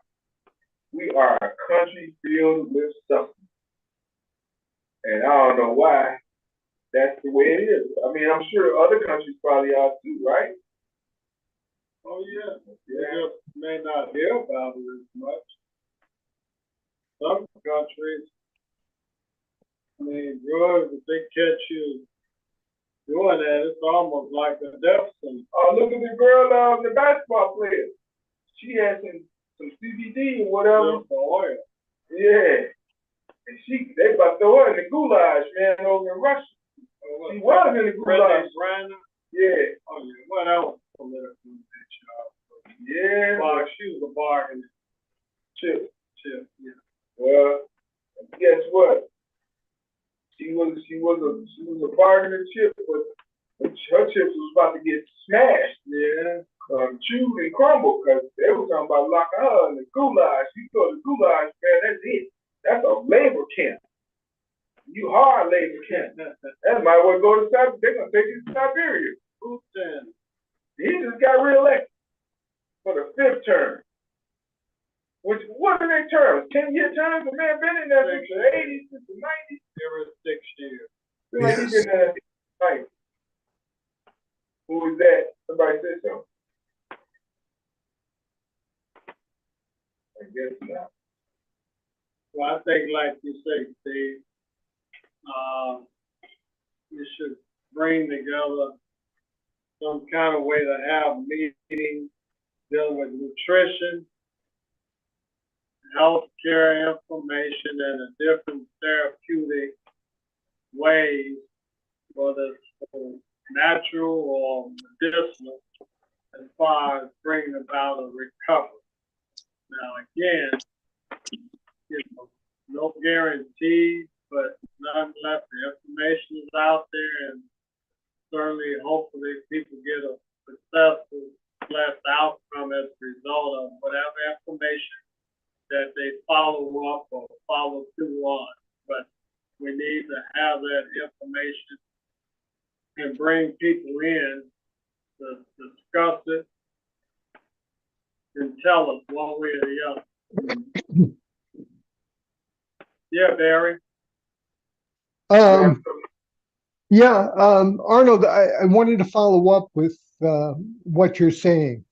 We are a country filled with substance. And I don't know why that's the way it is. I mean, I'm sure other countries probably are too, right? Oh, yeah. You just may not hear about it as much. Some countries, I mean, drugs, if they catch you doing that, it's almost like a death sentence. Oh, look at the girl, the basketball player. She had some CBD or whatever. Oil. Yeah. And they about to throw her in the goulash, man, over in Russia. She was in the goulash. Yeah. Oh, yeah. Well, that was political. Yeah. Well, she was a bargain. Chip. Yeah. Well, guess what? She was a bargaining chip, but her chips was about to get smashed, yeah, chewed and crumbled, because they were talking about locking her in the goulash. You go to the goulash, man, that's it. That's a labor camp. You hard labor camp. That might well go to Siberia. They're gonna take you to Siberia. He just got reelected for the 5th term. What are their terms? 10-year terms? The man been in there since the 80s, since the 90s. There was 6 years. Like he's in there 90s. Who is that? Somebody said something. I guess not. Well, I think, like you say, Steve, you should bring together some kind of way to have meetings dealing with nutrition, healthcare information, and the different therapeutic ways, whether it's natural or medicinal as far as bringing about a recovery. Now, again, no guarantees, but nonetheless, the information is out there, and certainly, hopefully, people get a successful, blessed outcome as a result of whatever information that they follow up or follow through on. But we need to have that information and bring people in to discuss it and tell us one way or the other. Yeah, Barry. Arnold, I wanted to follow up with what you're saying,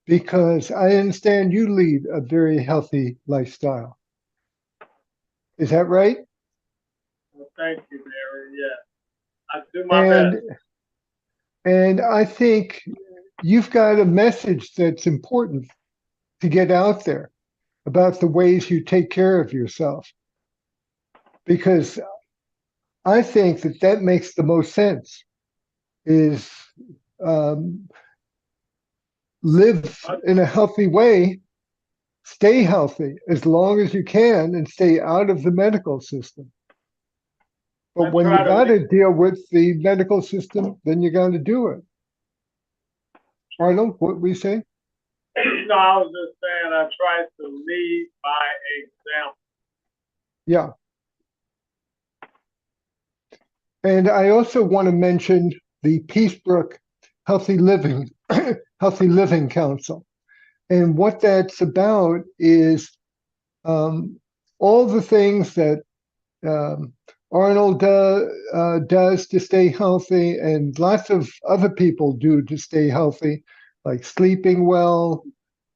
because I understand you lead a very healthy lifestyle. Is that right? Well, thank you, Barry. Yeah, I do my best. And I think you've got a message that's important to get out there about the ways you take care of yourself, because I think that makes the most sense, is live in a healthy way, stay healthy as long as you can, and stay out of the medical system. But when you got to deal with the medical system, then you got to do it. Arnold, what were you saying? No, I was just saying I try to lead by example. Yeah. And I also want to mention the Peacebrook Healthy Living Council. And what that's about is all the things that Arnold does to stay healthy, and lots of other people do to stay healthy, like sleeping well,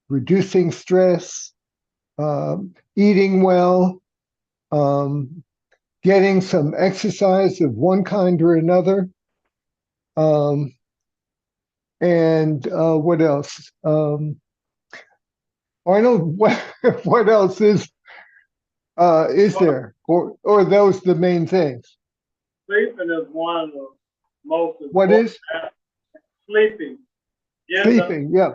reducing stress, eating well, getting some exercise of one kind or another. And what else? Arnold, what else is there? Or are those the main things? Sleeping is one of the most important. What is? Sleeping. Sleeping, yeah.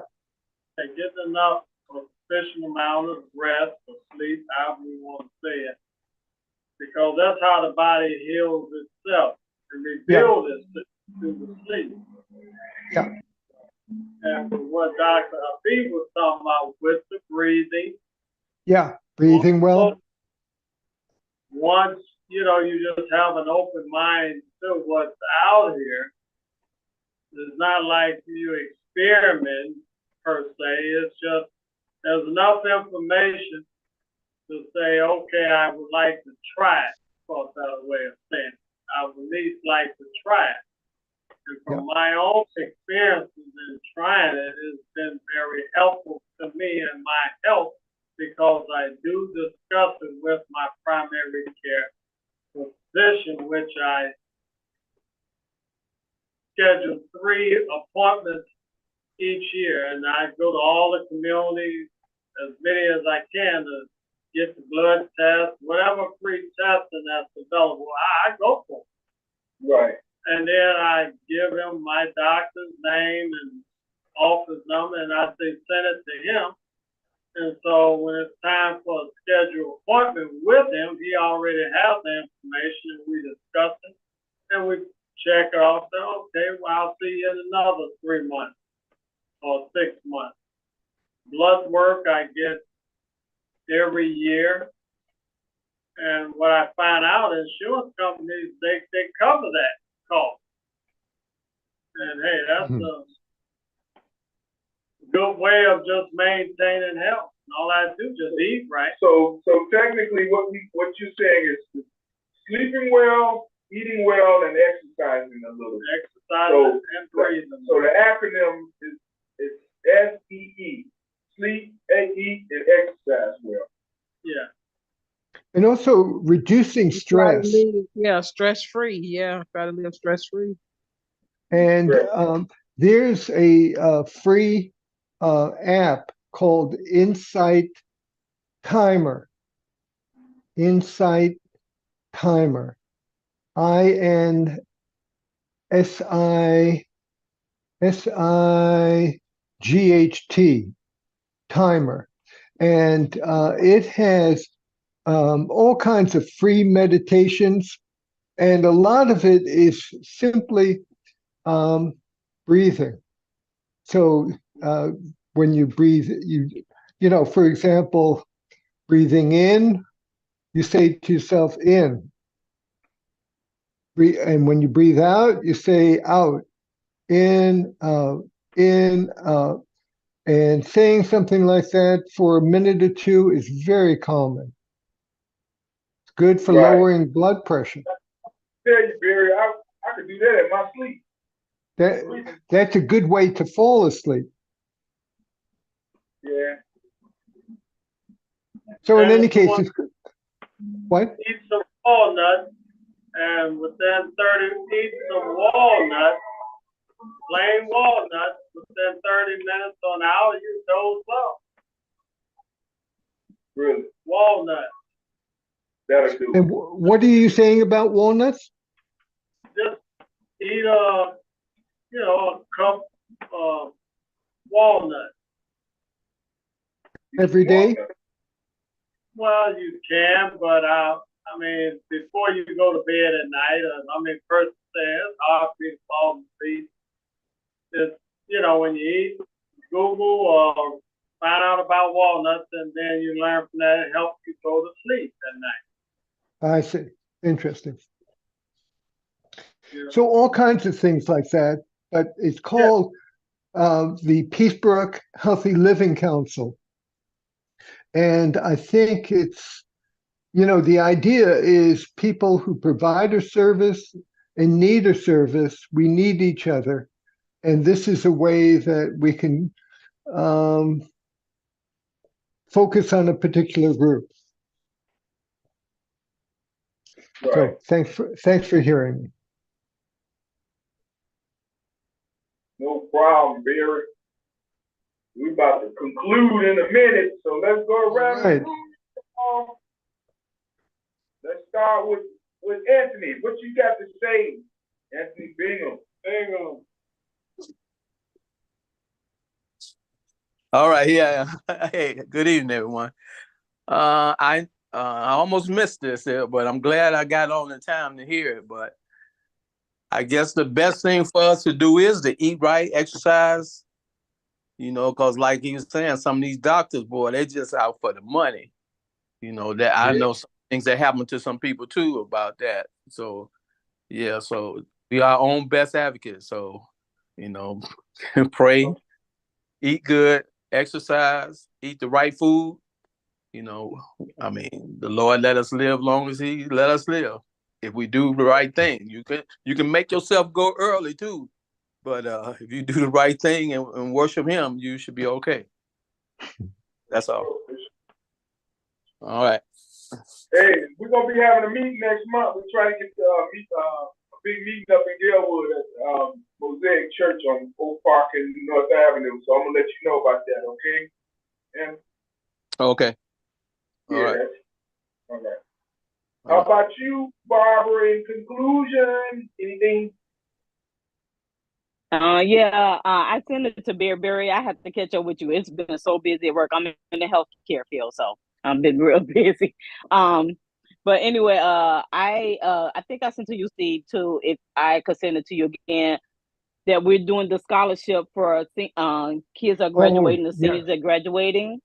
Get enough, a sufficient amount of rest or sleep, however you want to say it, because that's how the body heals itself and rebuilds itself through the sleep. Yeah. And what Dr. Habib was talking about with the breathing. Yeah, breathing well. Once, you just have an open mind to what's out here, it's not like you experiment per se. It's just there's enough information to say, okay, I would like to try it. For a better way of saying it. I would at least like to try it. And from my own experiences in trying it, it's been very helpful to me and my health, because I do discuss it with my primary care physician, which I schedule 3 appointments each year, and I go to all the communities, as many as I can, to get the blood test, whatever free testing that's available, I go for it. Right. And then I give him my doctor's name and office number, and I say send it to him. And so when it's time for a scheduled appointment with him, he already has the information. We discuss it, and we check it off. Say, okay, well, I'll see you in another 3 months or 6 months. Blood work I get every year. And what I find out, insurance companies, they cover that cost. And hey, that's a good way of just maintaining health. And all I do is just eat right. So technically what you're saying is sleeping well, eating well, and exercising a little. Exercising and breathing. So the acronym is SEE. Sleep, eat, and exercise well. Yeah. And also reducing stress. Stress-free. Yeah, try to live stress-free. And there's a free app called Insight Timer. Insight Timer. INSIGHT SIGHT timer, and it has all kinds of free meditations, and a lot of it is simply breathing. So when you breathe, for example, breathing in, you say to yourself, in. And when you breathe out, you say out, in, in, and saying something like that for a minute or two is very calming. It's good for Right. lowering blood pressure. Tell you, Barry, I could do that in my sleep. That's a good way to fall asleep. Yeah. So in And any if you case, want it's good. What? eat some walnuts, and within 30, eat some walnuts, plain walnuts, within 30 minutes to an hour, you doze off. Really? Walnuts. That'll do. And what are you saying about walnuts? Just eat a cup of walnuts. Every day? Well, you can, but before you go to bed at night, first it's hard for you to fall asleep. Just, when you eat, Google or find out about walnuts, and then you learn from that. It helps you go to sleep at night. I see. Interesting. Yeah. So all kinds of things like that, but it's called the Peacebrook Healthy Living Council. And I think it's, the idea is people who provide a service and need a service, we need each other. And this is a way that we can focus on a particular group. Right. So thanks for hearing me. No problem, Barry. We about to conclude in a minute, so let's go around. Right. Let's start with Anthony. What you got to say, Anthony Bingham? All right, yeah. Hey, good evening, everyone. I almost missed this, but I'm glad I got on in time to hear it. But I guess the best thing for us to do is to eat right, exercise. Because like he was saying, some of these doctors, boy, they just out for the money. That I know some things that happen to some people too about that. So yeah, so we are our own best advocates. So pray, eat good, exercise, eat the right food. The Lord let us live long as He let us live. If we do the right thing, you can make yourself go early too. But if you do the right thing and worship Him, you should be okay. That's all. All right. Hey, we're gonna be having a meeting next month. We're trying to get a big meeting up in Gilwood at Mosaic Church on Oak Park and North Avenue. So I'm gonna let you know about that, okay? And okay. All right. All right. How about you, Barbara? In conclusion, anything? I sent it to Barry. I have to catch up with you. It's been so busy at work. I'm in the healthcare field, so I've been real busy. But anyway, I think I sent to you, Steve, too. If I could send it to you again, that we're doing the scholarship for kids are graduating, the seniors are graduating.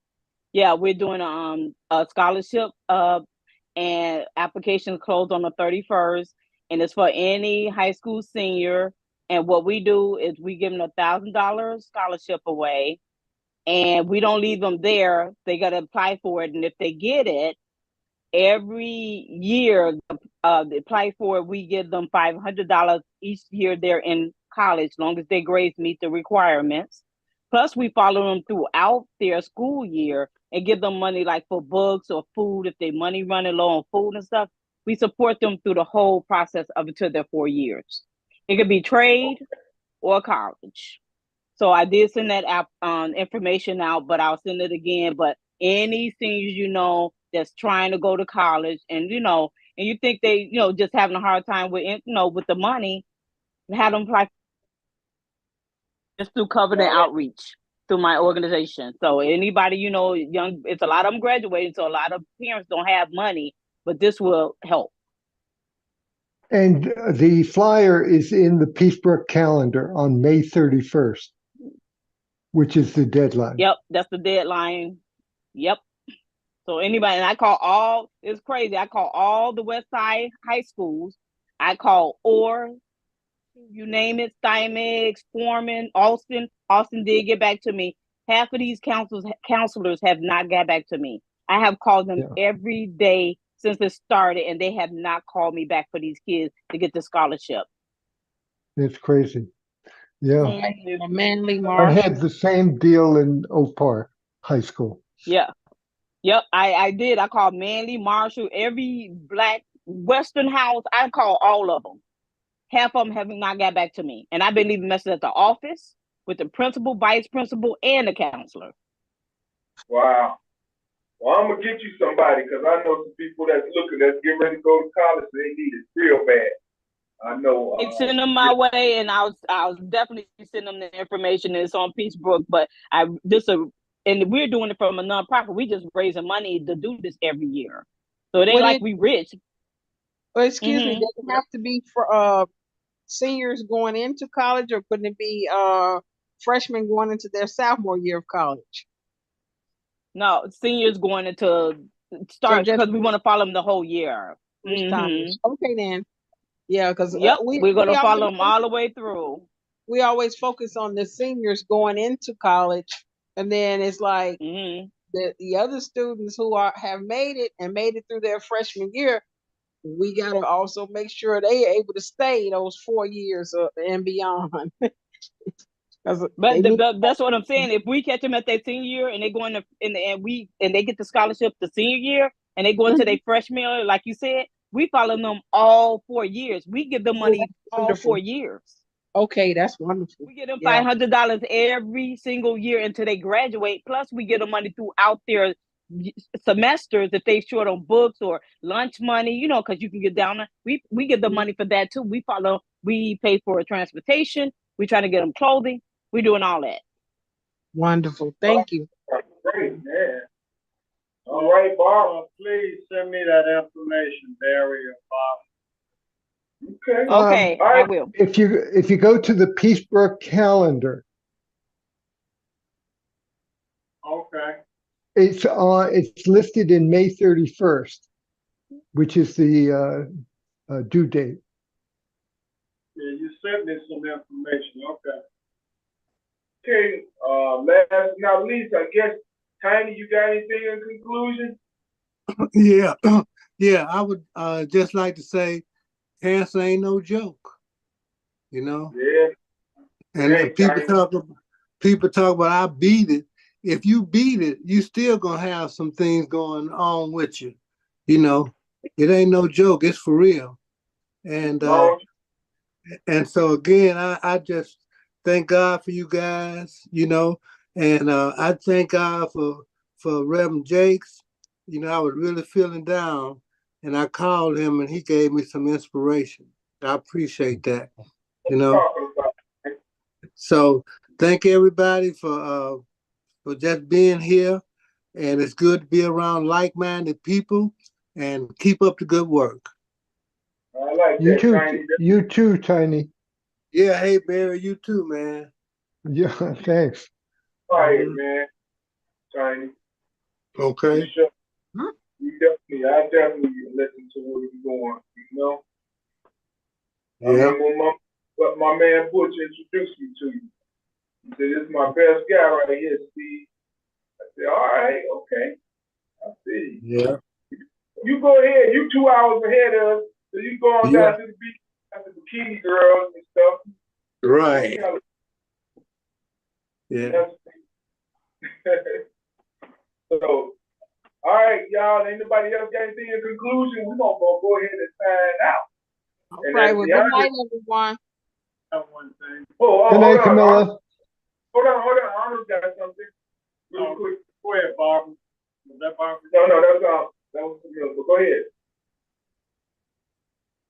Yeah, we're doing a scholarship and applications close on the 31st, and it's for any high school senior. And what we do is we give them $1,000 scholarship away, and we don't leave them there. They got to apply for it, and if they get it, every year they apply for it, we give them $500 each year they're in college, long as their grades meet the requirements. Plus, we follow them throughout their school year and give them money like for books or food if their money running low on food and stuff. We support them through the whole process of until their 4 years. It could be trade or college. So I did send that information out, but I'll send it again. But any seniors that's trying to go to college and and you think they just having a hard time with with the money, and have them apply just through covenant outreach through my organization. So anybody, you know, young, it's a lot of them graduating, so a lot of parents don't have money, but this will help. And the flyer is in the Peacebrook calendar on May 31st, which is the deadline. Yep, that's the deadline. Yep. So anybody, and I call all, it's crazy. I call all the West Side high schools. I call you name it, Steinmex, Foreman, Austin. Austin did get back to me. Half of these counselors have not got back to me. I have called them every day since it started, and they have not called me back for these kids to get the scholarship. It's crazy. Yeah. A Manly I Marsh. had the same deal in Oak Park High School. Yeah. Yep, I did. I called Manly, Marshall, every Black Western house. I called all of them. Half of them have not got back to me. And I've been leaving messages at the office with the principal, vice principal, and the counselor. Wow. Well, I'm gonna get you somebody because I know some people that's looking, that's getting ready to go to college. They need it real bad. I know. They send them my way, and I'll definitely send them the information. It's on Peacebrook, but and we're doing it from a nonprofit. We just raising money to do this every year, so it ain't like we rich. Well, excuse me, does it have to be for seniors going into college, or couldn't it be freshmen going into their sophomore year of college? No, seniors going into start because we want to follow them the whole year. Okay, then. Yeah, because we're gonna follow them all the way through. We always focus on the seniors going into college, and then it's like the other students who have made it through their freshman year. We gotta also make sure they are able to stay those 4 years and beyond. But that's what I'm saying. If we catch them at their senior year and they go and they get the scholarship the senior year and they go into their freshman year, like you said, we follow them all 4 years. We give them money all 4 years. Okay, that's wonderful. We give them $500 every single year until they graduate. Plus, we give them money throughout their semesters if they short on books or lunch money, you know, because you can get down. We give them money for that too. We pay for transportation. We try to get them clothing. We're doing all that. Wonderful. Thank you. Great, man. All right, Bob. Please send me that information, Barry or Bob. Okay. Okay, I will. If you go to the Peacebrook calendar, okay, it's listed in May 31st, which is the due date. Yeah, you sent me some information. Okay. Okay. Last but not least, I guess, Tiny, you got anything in conclusion? Yeah. I would just like to say, cancer ain't no joke, you know. Yeah. And people talk about I beat it. If you beat it, you still gonna have some things going on with you. You know, it ain't no joke. It's for real. And so again, I just thank God for you guys. You know, and I thank God for Reverend Jakes. You know, I was really feeling down, and I called him, and he gave me some inspiration. I appreciate that. You know. So thank everybody for just being here, and it's good to be around like-minded people, and keep up the good work. I like you that, too, Tiny. You too, Tiny. Yeah, hey Barry, you too, man. Yeah, thanks. All right, man. Tiny. Okay. Sure. I definitely listen to where you're going, you know? Yeah. I remember what my man Butch introduced me to you. He said, "This is my best guy right here, Steve." I said, "All right, okay. I see." Yeah. You go ahead. You 2 hours ahead of us. So you go on down to the beach after the bikini girls and stuff. Right. Yeah. So, all right, y'all. Anybody else got anything in conclusion? We're going to go ahead and sign out. All right. Well, good night, everyone. One thing. Good night, Camilla. Hold on. Arnold got something. Real quick. Go ahead, Barbara. Was that Barbara? No, that was Camilla. But go ahead.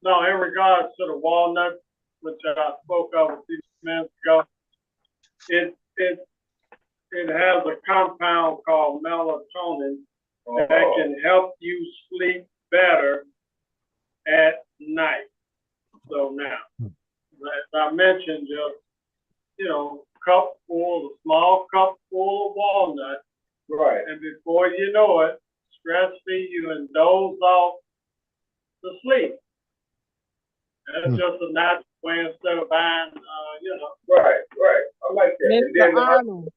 No, in regards to the Walnut which I spoke of a few minutes ago, it has a compound called melatonin that can help you sleep better at night. So now, as I mentioned, just, a small cup full of walnuts. Right. And before you know it, stress feed you and doze off to sleep. That's just a natural way instead of buying, Right. I like that. Mr. Arnold,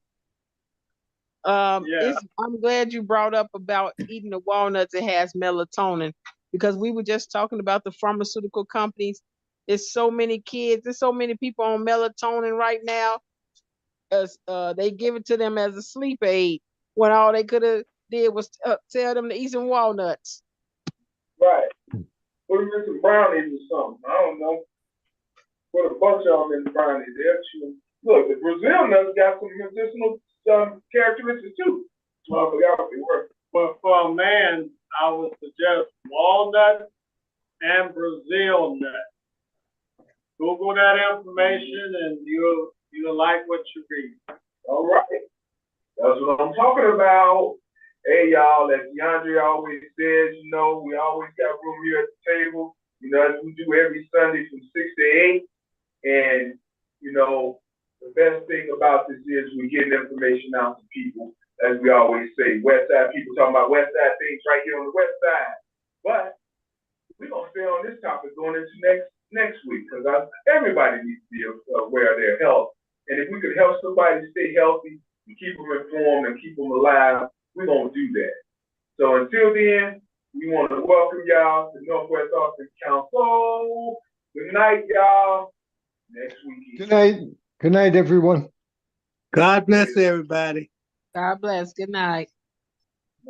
Yeah. I'm glad you brought up about eating the walnuts. It has melatonin, because we were just talking about the pharmaceutical companies. There's so many kids, there's so many people on melatonin right now. As they give it to them as a sleep aid, when all they could have did was tell them to eat some walnuts. Right. Put them in some brownies or something. I don't know. Put a bunch of them in brownies. Look, the Brazil nuts got some medicinal characteristics too. So I forgot what they were. But for a man, I would suggest walnut and Brazil nut. Google that information and you'll like what you read. All right. That's what I'm talking about. Hey, y'all, as DeAndre always says, we always got room here at the table, as we do every Sunday from 6 to 8. And, the best thing about this is we're getting information out to people, as we always say. West Side people talking about West Side things right here on the West Side. But we're going to stay on this topic going into next week, because everybody needs to be aware of their health. And if we could help somebody stay healthy and keep them informed and keep them alive, we're going to do that. So until then, we want to welcome y'all to Northwest Austin Council. Good night, y'all. Next week. Good night. Good night, everyone. God bless everybody. God bless. Good night.